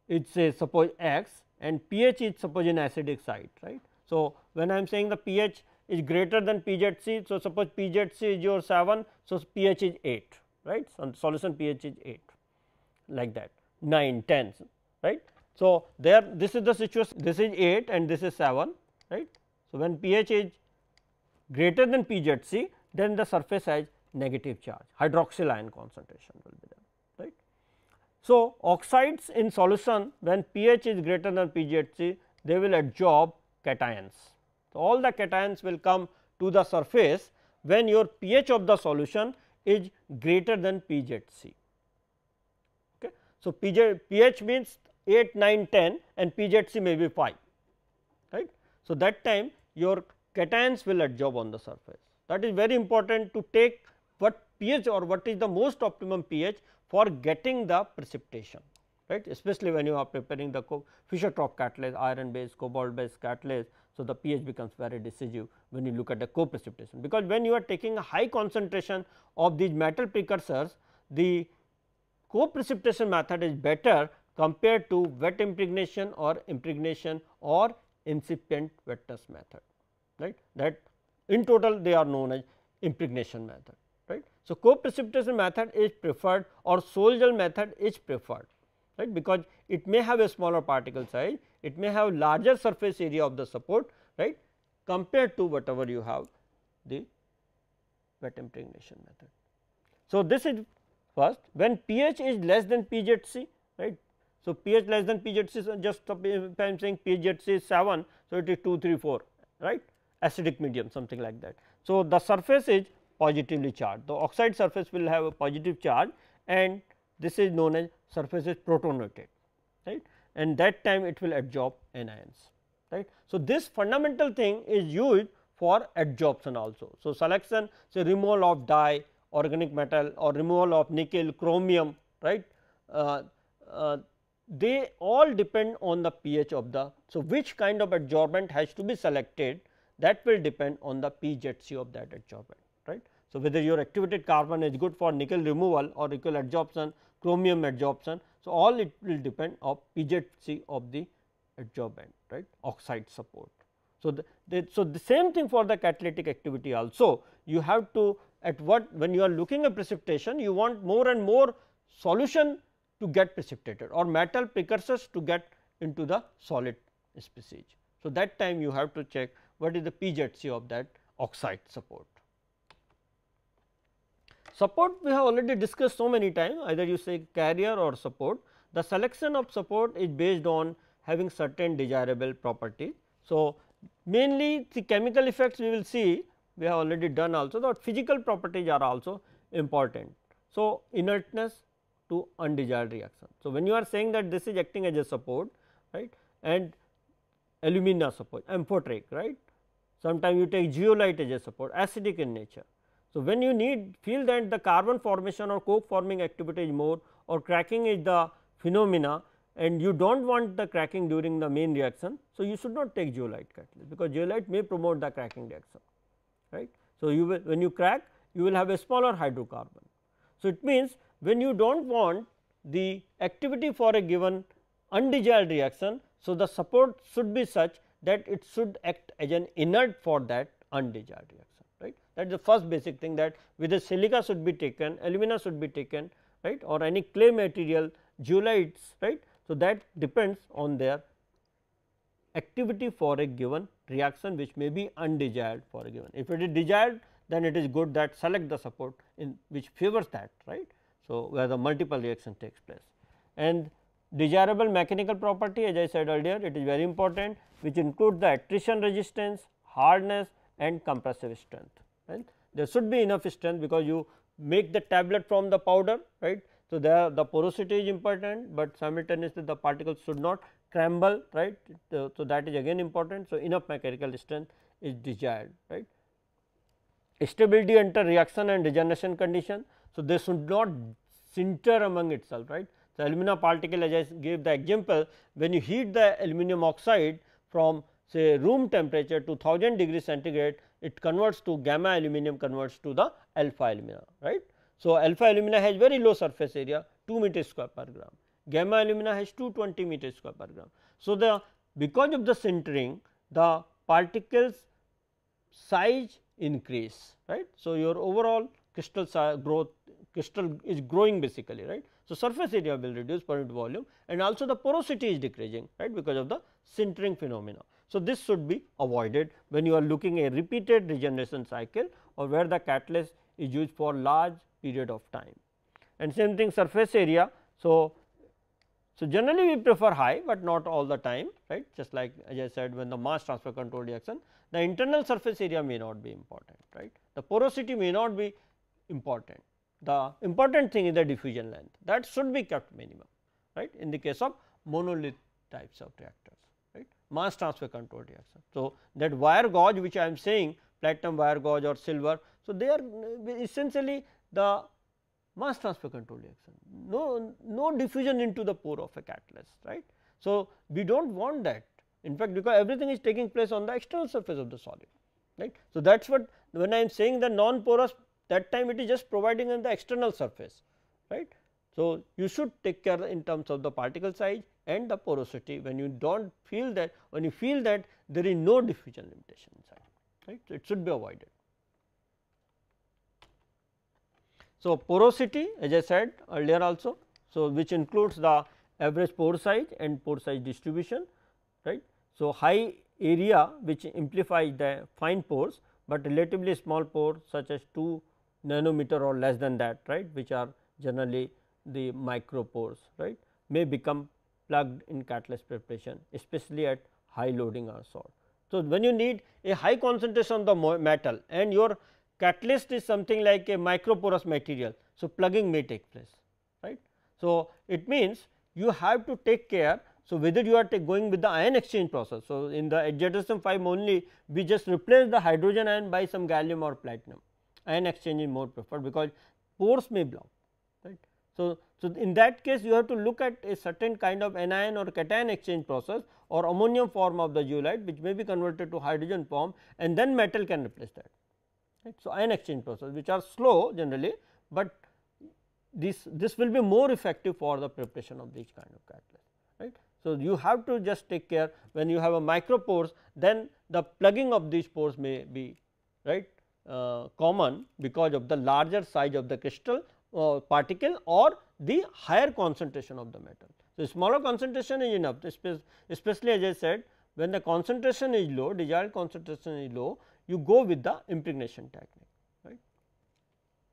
is say suppose x and pH is suppose in acidic site, right. So, when I am saying the pH is greater than PZC, so suppose PZC is your 7, so pH is 8, right. So, solution pH is 8 like that, 9, 10, right. So, there this is the situation, this is 8 and this is 7, right. So, when pH is greater than PZC, then the surface has negative charge, hydroxyl ion concentration will be there, right. So, oxides in solution when pH is greater than PZC, they will adsorb cations. So, all the cations will come to the surface when your pH of the solution is greater than PZC. Okay. So, pH means 8, 9, 10 and PZC may be 5, right. So, that time your cations will adsorb on the surface. That is very important to take what pH or what is the most optimum pH for getting the precipitation, right, especially when you are preparing the Fischer-Tropsch catalyst, iron based, cobalt based catalyst. So, the pH becomes very decisive when you look at the co-precipitation, because when you are taking a high concentration of these metal precursors, the co-precipitation method is better compared to wet impregnation or incipient wetness method, right, that in total they are known as impregnation method, right. So, co-precipitation method is preferred or sol-gel method is preferred, right, because it may have a smaller particle size, it may have larger surface area of the support, right, compared to whatever you have the wet impregnation method. So, this is first when pH is less than PZC, right. So, pH less than PZC, so just if I am saying PZC is 7, so it is 2, 3, 4, right, acidic medium something like that. So, the surface is positively charged, the oxide surface will have a positive charge and this is known as surface is protonated, right, and that time it will adsorb anions, right. So, this fundamental thing is used for adsorption also. So, selection, say removal of dye, organic metal or removal of nickel, chromium, right, they all depend on the pH of the. So, which kind of adsorbent has to be selected, that will depend on the PZC of that adsorbent, right. So, whether your activated carbon is good for nickel removal or nickel adsorption, chromium adsorption. So, all it will depend on PZC of the adsorbent, right, oxide support. So, the same thing for the catalytic activity also, you have to at what, when you are looking at precipitation, you want more and more solution to get precipitated or metal precursors to get into the solid species. So, that time you have to check what is the PZC of that oxide support. Support we have already discussed so many times, either you say carrier or support. The selection of support is based on having certain desirable properties. So, mainly the chemical effects we will see, we have already done also, the physical properties are also important. So, inertness to undesired reaction. So, when you are saying that this is acting as a support, right, and alumina support, amphoteric, right, sometimes you take zeolite as a support, acidic in nature. So, when you feel that the carbon formation or coke forming activity is more or cracking is the phenomena and you do not want the cracking during the main reaction. So, you should not take zeolite catalyst, because zeolite may promote the cracking reaction, right. So, you will, when you crack, you will have a smaller hydrocarbon. So, it means when you do not want the activity for a given undesired reaction. So, the support should be such that it should act as an inert for that undesired reaction, right. That is the first basic thing, that whether silica should be taken, alumina should be taken, right, or any clay material, zeolites, right. So, that depends on their activity for a given reaction, which may be undesired for a given. If it is desired, then it is good that select the support in which favors that, right. So, where the multiple reaction takes place, and desirable mechanical property, as I said earlier, it is very important, which includes the attrition resistance, hardness and compressive strength, right. There should be enough strength, because you make the tablet from the powder, right. So, there the porosity is important, but simultaneously the particles should not crumble, right. So, that is again important. So, enough mechanical strength is desired, right. Stability under reaction and regeneration condition. So, they should not sinter among itself, right. So, alumina particle, as I gave the example, when you heat the aluminum oxide from say room temperature to 1000 degrees centigrade, it converts to gamma aluminum, converts to the alpha alumina, right. So, alpha alumina has very low surface area, 2 meter square per gram, gamma alumina has 220 meter square per gram. So, the because of the sintering, the particles size increase, right. So, your overall crystal size growth, crystal is growing basically, right. So, surface area will reduce per unit volume, and also the porosity is decreasing, right, because of the sintering phenomena. So, this should be avoided when you are looking a repeated regeneration cycle or where the catalyst is used for large period of time. And same thing surface area. So, generally we prefer high, but not all the time, right. Just like as I said, when the mass transfer control reaction, the internal surface area may not be important, right. The porosity may not be important. The important thing is the diffusion length, that should be kept minimum, right, in the case of monolith types of reactors, right, mass transfer control reaction. So, that wire gauge which I am saying, platinum wire gauge or silver. So, they are essentially the mass transfer control reaction, no diffusion into the pore of a catalyst, right. So, we do not want that, in fact, because everything is taking place on the external surface of the solid, right. So, that is what, when I am saying the non porous, that time it is just providing on the external surface, right. So, you should take care in terms of the particle size and the porosity when you do not feel that, when you feel that there is no diffusion limitation inside, right. So, it should be avoided. So, porosity, as I said earlier also, so which includes the average pore size and pore size distribution, right. So, high area which amplifies the fine pores, but relatively small pore such as 2 nanometer or less than that, right, which are generally the micropores, right, may become plugged in catalyst preparation, especially at high loading or salt. So, when you need a high concentration of the metal and your catalyst is something like a microporous material, so plugging may take place, right. So, it means you have to take care. So, whether you are going with the ion exchange process. So, in the Deposition only we just replace the hydrogen ion by some gallium or platinum, ion exchange is more preferred, because pores may block, right. So, in that case you have to look at a certain kind of anion or cation exchange process or ammonium form of the zeolite, which may be converted to hydrogen form, and then metal can replace that, right. So, ion exchange process which are slow generally, but this will be more effective for the preparation of these kind of catalysts, right. So, you have to just take care when you have a micropores, then the plugging of these pores may be, right, common because of the larger size of the crystal particle or the higher concentration of the metal. So, smaller concentration is enough, especially as I said, when the concentration is low, desired concentration is low, you go with the impregnation technique, right.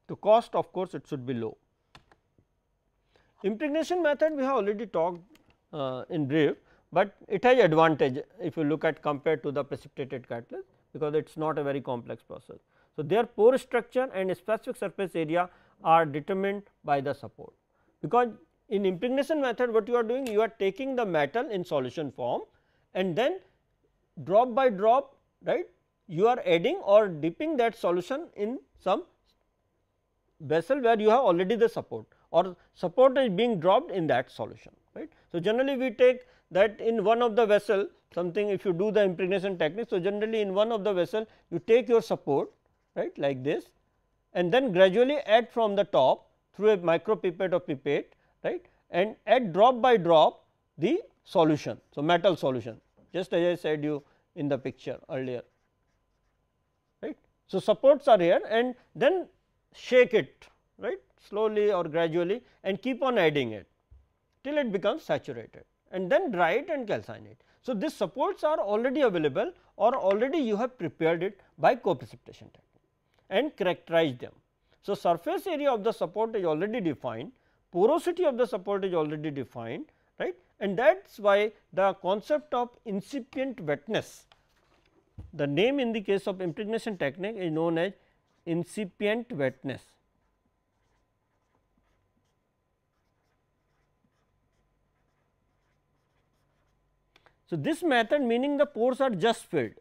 The cost, of course, it should be low. Impregnation method we have already talked in brief, but it has advantage if you look at compared to the precipitated catalyst, because it is not a very complex process. So, their pore structure and specific surface area are determined by the support, because in impregnation method what you are doing, you are taking the metal in solution form and then drop by drop, right, you are adding or dipping that solution in some vessel where you have already the support, or support is being dropped in that solution, right. So, generally we take that in one of the vessel something, if you do the impregnation technique. So, generally in one of the vessel you take your support, right, like this, and then gradually add from the top through a micro pipette or pipette, right, and add drop by drop the solution. So, metal solution, just as I said you in the picture earlier, right. So, supports are here and then shake it, right, slowly or gradually, and keep on adding it till it becomes saturated, and then dry it and calcine it. So, these supports are already available or already you have prepared it by co-precipitation technique and characterize them. So, surface area of the support is already defined, porosity of the support is already defined, right, and that is why the concept of incipient wetness, the name in the case of impregnation technique is known as incipient wetness. So, this method meaning the pores are just filled.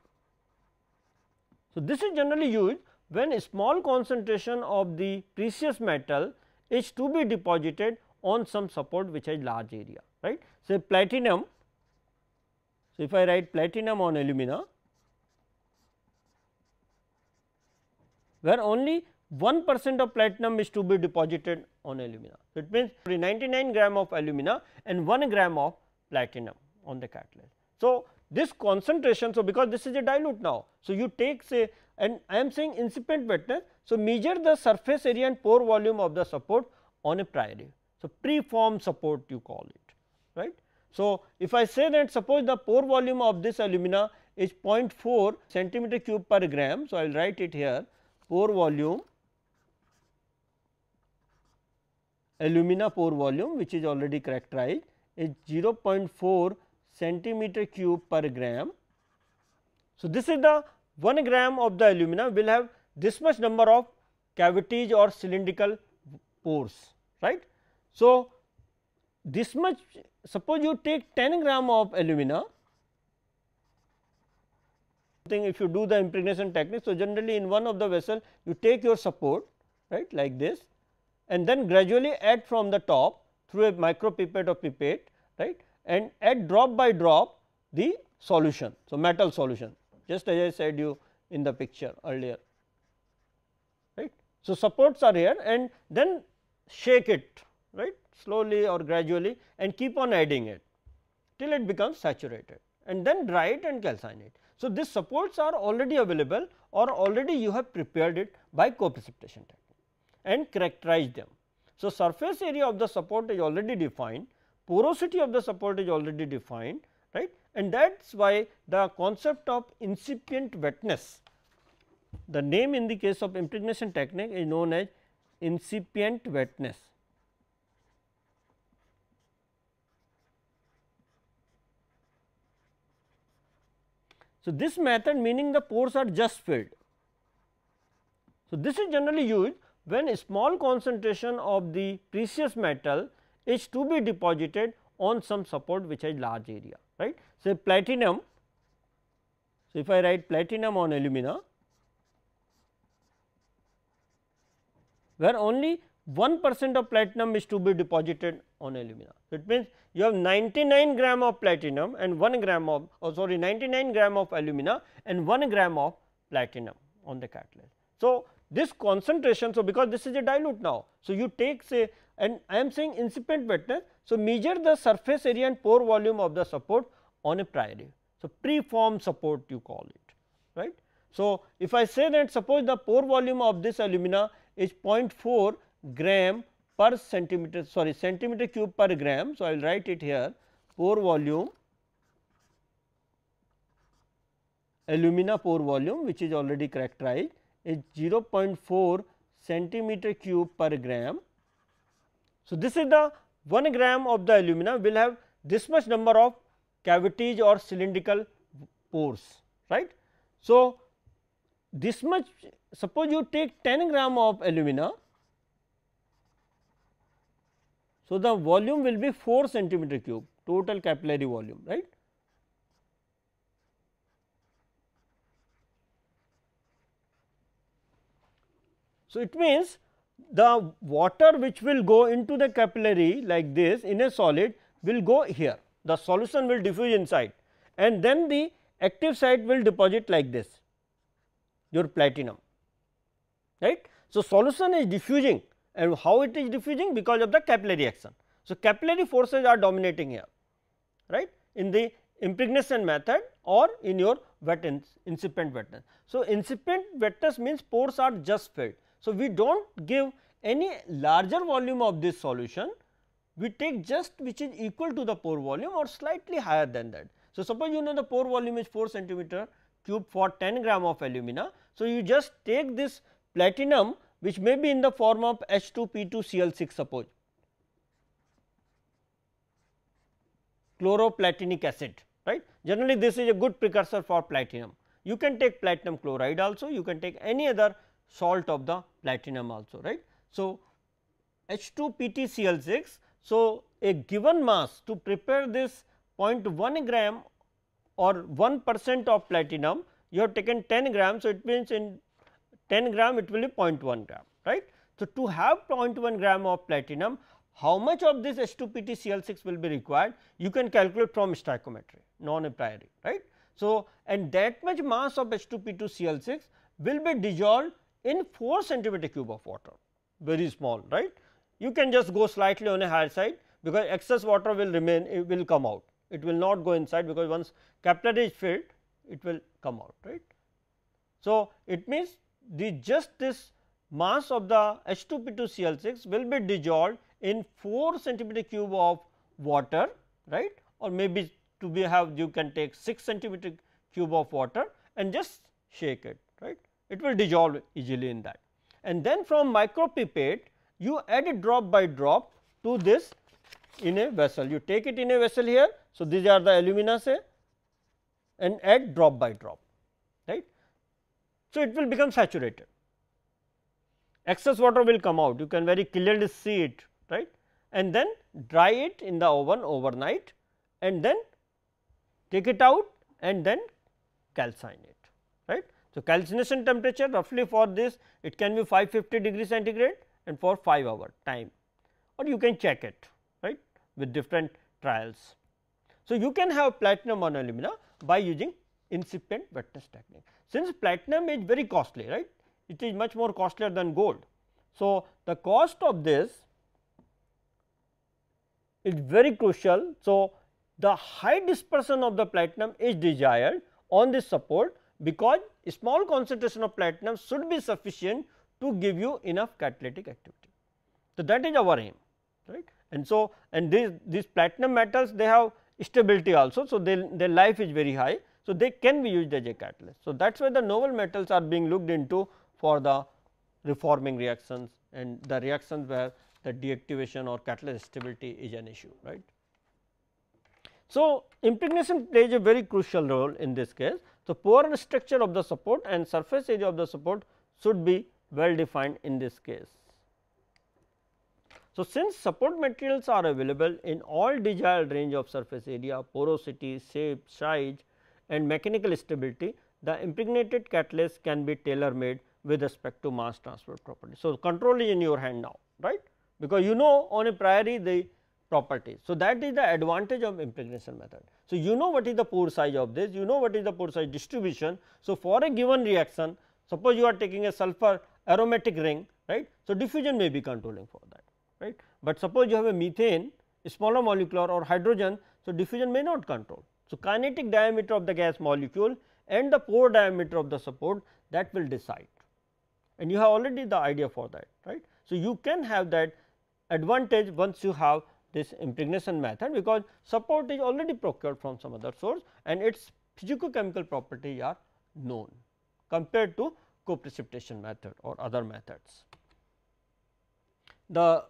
So, this is generally used when a small concentration of the precious metal is to be deposited on some support which has large area, right. Say platinum. So, if I write platinum on alumina, where only 1% of platinum is to be deposited on alumina. So, it means 99 gram of alumina and 1 gram of platinum on the catalyst. So, this concentration, so because this is a dilute now. So, you take say, and I am saying incipient wetness. So, measure the surface area and pore volume of the support on a priori. So, preformed support you call it, right. So, if I say that suppose the pore volume of this alumina is 0.4 centimeter cube per gram. So, I will write it here, pore volume, alumina pore volume, which is already characterized, is 0.4 centimeter cube per gram. So, this is the 1 gram of the alumina will have this much number of cavities or cylindrical pores, right. So, this much, suppose you take 10 gram of alumina, if you do the impregnation technique. So, generally in one of the vessel you take your support, right, like this, and then gradually add from the top through a micro pipette or pipette, right, and add drop by drop the solution. So, metal solution, just as I said you in the picture earlier, right. So, supports are here and then shake it, right, slowly or gradually, and keep on adding it till it becomes saturated, and then dry it and calcine it. So, these supports are already available or already you have prepared it by co-precipitation technique and characterize them. So, surface area of the support is already defined, porosity of the support is already defined, right, and that is why the concept of incipient wetness, the name in the case of impregnation technique is known as incipient wetness. So, this method meaning the pores are just filled. So, this is generally used when a small concentration of the precious metal is to be deposited on some support which has large area, right. Say platinum. So, if I write platinum on alumina, where only 1% of platinum is to be deposited on alumina. So, it means you have 99 gram of platinum and 1 gram of 99 gram of alumina and 1 gram of platinum on the catalyst. So, this concentration, so because this is a dilute now. So, you take say, and I am saying incipient wetness. So, measure the surface area and pore volume of the support on a priori. So, preformed support you call it, right. So, if I say that suppose the pore volume of this alumina is 0.4 gram per centimeter, sorry, centimeter cube per gram. So, I will write it here, pore volume, alumina pore volume, which is already characterized, is 0.4 centimeter cube per gram. So, this is the 1 gram of the alumina will have this much number of cavities or cylindrical pores, right. So, this much, suppose you take 10 gram of alumina. So, the volume will be 4 centimeter cube total capillary volume, right. So, it means the water which will go into the capillary like this in a solid will go here, the solution will diffuse inside and then the active site will deposit like this, your platinum, right. So, solution is diffusing, and how it is diffusing? Because of the capillary action. So, capillary forces are dominating here, right, in the impregnation method or in your wet incipient wetness. So, incipient wetness means pores are just filled. So, we do not give any larger volume of this solution, we take just which is equal to the pore volume or slightly higher than that. So, suppose you know the pore volume is 4 centimeter cube for 10 gram of alumina. So, you just take this platinum which may be in the form of H2P2Cl6, suppose chloroplatinic acid, right. Generally this is a good precursor for platinum. You can take platinum chloride also, you can take any other salt of the platinum also, right. So, H2PtCl6. So, a given mass to prepare this 0.1 gram or 1% of platinum, you have taken 10 grams. So, it means in 10 gram it will be 0.1 gram, right. So, to have 0.1 gram of platinum, how much of this H2PtCl6 will be required? You can calculate from stoichiometry, non a priori, right. So, and that much mass of H2P2Cl6 will be dissolved in 4 centimeter cube of water, very small, right. You can just go slightly on a higher side, because excess water will remain, it will come out, it will not go inside, because once capillary is filled it will come out, right. So, it means the just this mass of the H2P2Cl6 will be dissolved in 4 centimeter cube of water, right, or maybe to be have you can take 6 centimeter cube of water and just shake it, right. It will dissolve easily in that, and then from micropipette you add it drop by drop to this in a vessel. You take it in a vessel here. So, these are the alumina say and add drop by drop, right. So, it will become saturated, excess water will come out, you can very clearly see it, right, and then dry it in the oven overnight and then take it out and then calcine it, right. So, calcination temperature roughly for this it can be 550 degree centigrade and for 5 hour time, or you can check it, right, with different trials. So, you can have platinum on alumina by using incipient wetness technique. Since platinum is very costly, right, it is much more costlier than gold. So, the cost of this is very crucial. So, the high dispersion of the platinum is desired on this support, because a small concentration of platinum should be sufficient to give you enough catalytic activity. So, that is our aim, right. And so, and these platinum metals they have stability also. So, their life is very high. So, they can be used as a catalyst. So, that is why the noble metals are being looked into for the reforming reactions and the reactions where the deactivation or catalyst stability is an issue, right. So, impregnation plays a very crucial role in this case. So, pore structure of the support and surface area of the support should be well defined in this case. So, since support materials are available in all desired range of surface area, porosity, shape, size and mechanical stability, the impregnated catalyst can be tailor made with respect to mass transfer property. So, control is in your hand now, right, because you know on a priori the properties. So, that is the advantage of impregnation method. So, you know what is the pore size of this, you know what is the pore size distribution. So, for a given reaction, suppose you are taking a sulfur aromatic ring, right. So, diffusion may be controlling for that, right, but suppose you have a methane, a smaller molecule or hydrogen. So, diffusion may not control. So, kinetic diameter of the gas molecule and the pore diameter of the support, that will decide, and you have already the idea for that, right. So, you can have that advantage once you have this impregnation method, because support is already procured from some other source and its physicochemical properties are known compared to co-precipitation method or other methods. The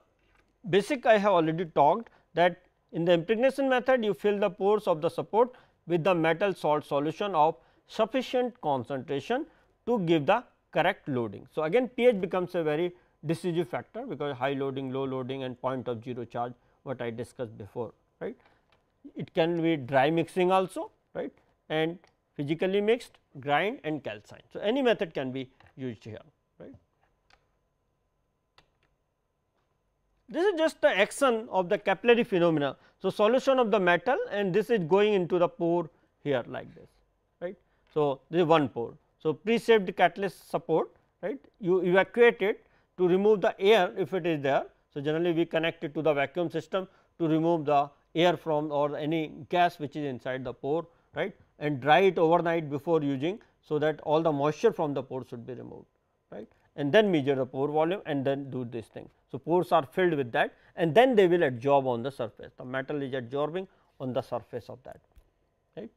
basic I have already talked, that in the impregnation method you fill the pores of the support with the metal salt solution of sufficient concentration to give the correct loading. So, again pH becomes a very decisive factor, because high loading, low loading and point of zero charge, what I discussed before, right. It can be dry mixing also, right, and physically mixed, grind and calcine. So, any method can be used here, right. This is just the action of the capillary phenomena. So, solution of the metal and this is going into the pore here like this, right. So, this is one pore. So, pre-shaped catalyst support, right, you evacuate it to remove the air if it is there. So, generally we connect it to the vacuum system to remove the air from or any gas which is inside the pore, right, and dry it overnight before using. So, that all the moisture from the pore should be removed, right, and then measure the pore volume and then do this thing. So, pores are filled with that and then they will adsorb on the surface, the metal is adsorbing on the surface of that, right.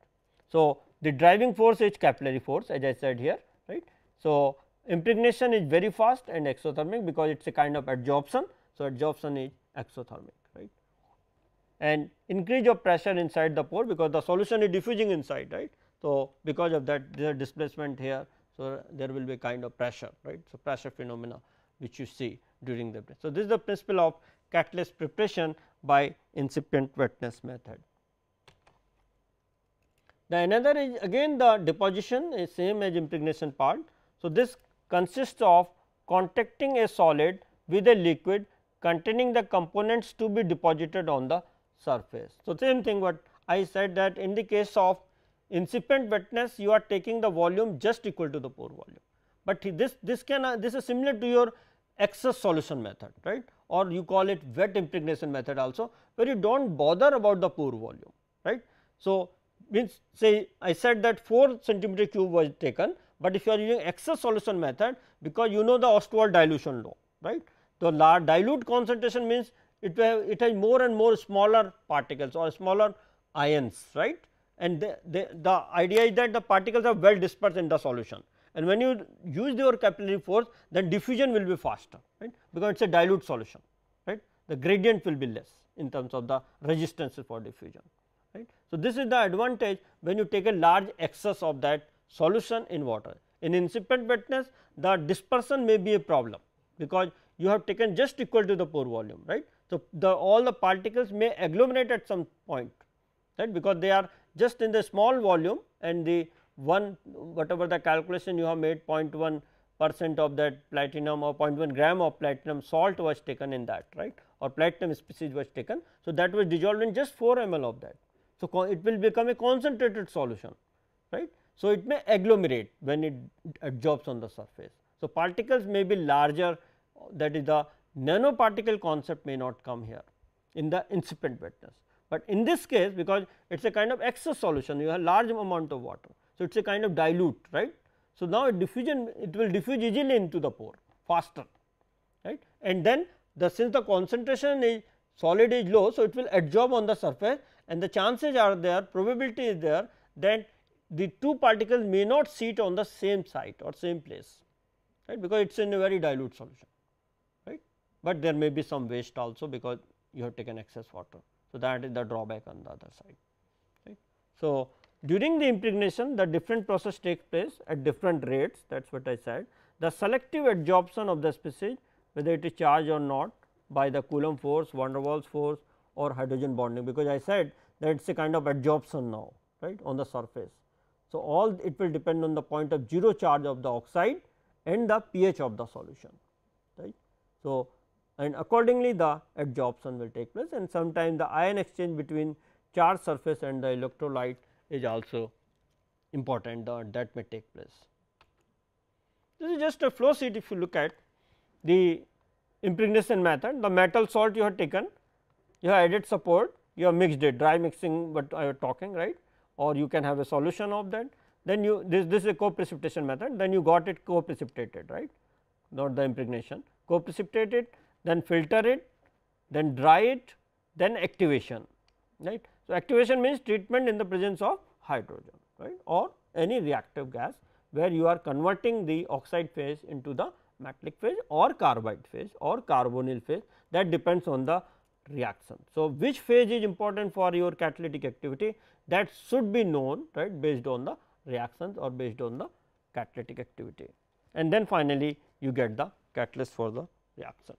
So, the driving force is capillary force, as I said here, right. So, impregnation is very fast and exothermic, because it is a kind of adsorption. So, adsorption is exothermic, right, and increase of pressure inside the pore, because the solution is diffusing inside, right. So, because of that there is displacement here. So, there will be a kind of pressure, right. So, pressure phenomena which you see during the. So, this is the principle of catalyst preparation by incipient wetness method. The another is again the deposition is same as impregnation part. So, this consists of contacting a solid with a liquid containing the components to be deposited on the surface. So, same thing what I said, that in the case of incipient wetness you are taking the volume just equal to the pore volume, but this is similar to your excess solution method, right, or you call it wet impregnation method also, where you do not bother about the pore volume, right. So, means say I said that 4 centimeter cube was taken, but if you are using excess solution method, because you know the Ostwald dilution law, right. The dilute concentration means it has more and more smaller particles or smaller ions, right, and the idea is that the particles are well dispersed in the solution, and when you use your capillary force, then diffusion will be faster, right, because it is a dilute solution, right. The gradient will be less in terms of the resistance for diffusion, right. So, this is the advantage when you take a large excess of that solution in water. In incipient wetness, the dispersion may be a problem, because you have taken just equal to the pore volume, right. So, all the particles may agglomerate at some point, right, because they are just in the small volume, and the whatever the calculation you have made 0.1% of that platinum or 0.1 gram of platinum salt was taken in that, right, or platinum species was taken. So, that was dissolved in just 4 ml of that. So, it will become a concentrated solution, right. So, it may agglomerate when it adsorbs on the surface. So, particles may be larger, that is the nanoparticle concept may not come here in the incipient wetness, but in this case, because it is a kind of excess solution, you have large amount of water. So, it is a kind of dilute, right. So, now it will diffuse easily into the pore faster, right, and then since the concentration is solid is low. So, it will adsorb on the surface, and the chances are there, probability is there, that the two particles may not sit on the same site or same place, right, because it is in a very dilute solution, right, but there may be some waste also, because you have taken excess water. So, that is the drawback on the other side, right. So, during the impregnation, the different process takes place at different rates, that is what I said. The selective adsorption of the species, whether it is charged or not by the Coulomb force, van der Waals force or hydrogen bonding, because I said that it is a kind of adsorption now, right, on the surface. So, all it will depend on the point of zero charge of the oxide and the pH of the solution, right. So, and accordingly the adsorption will take place, and sometimes the ion exchange between charged surface and the electrolyte is also important, that may take place. This is just a flow sheet. If you look at the impregnation method, the metal salt you have taken, you have added support, you have mixed it, dry mixing what I was talking, right, or you can have a solution of that. then you this is a co-precipitation method, then you got it co-precipitated, right, not the impregnation, co-precipitate it, then filter it, then dry it, then activation, right. So, activation means treatment in the presence of hydrogen, right, or any reactive gas where you are converting the oxide phase into the metallic phase or carbide phase or carbonyl phase, that depends on the reaction. So, which phase is important for your catalytic activity, that should be known, right, based on the reactions or based on the catalytic activity, and then finally, you get the catalyst for the reaction.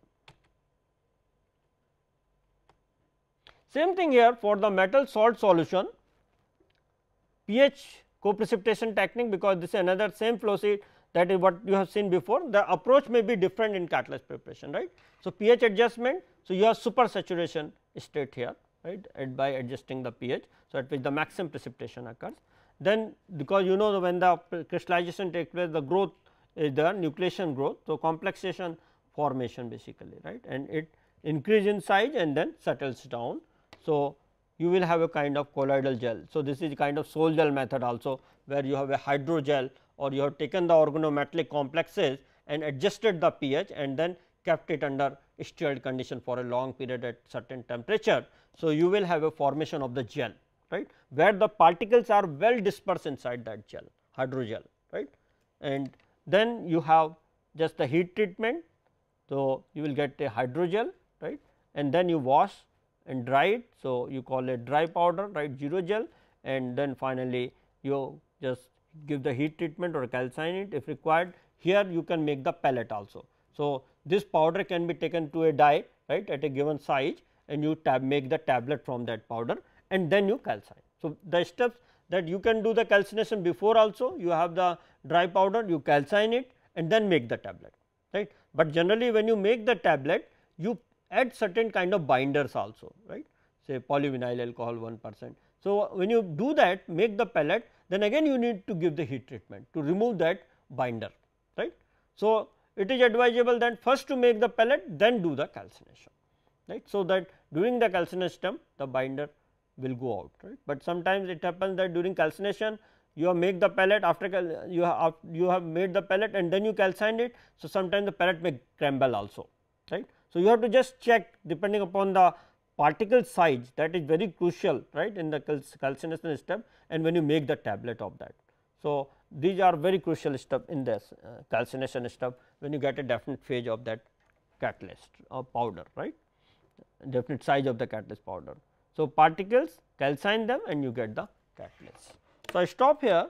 Same thing here for the metal salt solution, pH co-precipitation technique, because this is another same flow sheet, that is what you have seen before. The approach may be different in catalyst preparation, right. So, pH adjustment, so you have super saturation state here, right, by adjusting the pH. So, at which the maximum precipitation occurs. Then because you know when the crystallization takes place, the growth is the nucleation growth. So, complexation formation basically, right, and it increase in size and then settles down. So, you will have a kind of colloidal gel. So, this is kind of sol gel method also, where you have a hydrogel, or you have taken the organometallic complexes and adjusted the pH and then kept it under stirred condition for a long period at certain temperature. So, you will have a formation of the gel, right, where the particles are well dispersed inside that gel, hydrogel, right, and then you have just the heat treatment. So, you will get a hydrogel, right, and then you wash and dry it. So, you call it dry powder, right, zero gel, and then finally, you just give the heat treatment or calcine it if required. Here you can make the pellet also. So, this powder can be taken to a die, right, at a given size, and you make the tablet from that powder and then you calcine. So, the steps that you can do the calcination before also, you have the dry powder, you calcine it and then make the tablet, right. But generally when you make the tablet, you add certain kind of binders also, right, say polyvinyl alcohol 1%. So, when you do that, make the pellet, then again you need to give the heat treatment to remove that binder, right. So, it is advisable that first to make the pellet, then do the calcination, right. So, that during the calcination the binder will go out, right, but sometimes it happens that during calcination you have make the pellet, after you have made the pellet and then you calcine it. So, sometimes the pellet may crumble also, right. So, you have to just check depending upon the particle size, that is very crucial, right, in the calcination step, and when you make the tablet of that. So, these are very crucial step in this calcination step, when you get a definite phase of that catalyst or powder, right, definite size of the catalyst powder. So, particles, calcine them and you get the catalyst. So, I stop here.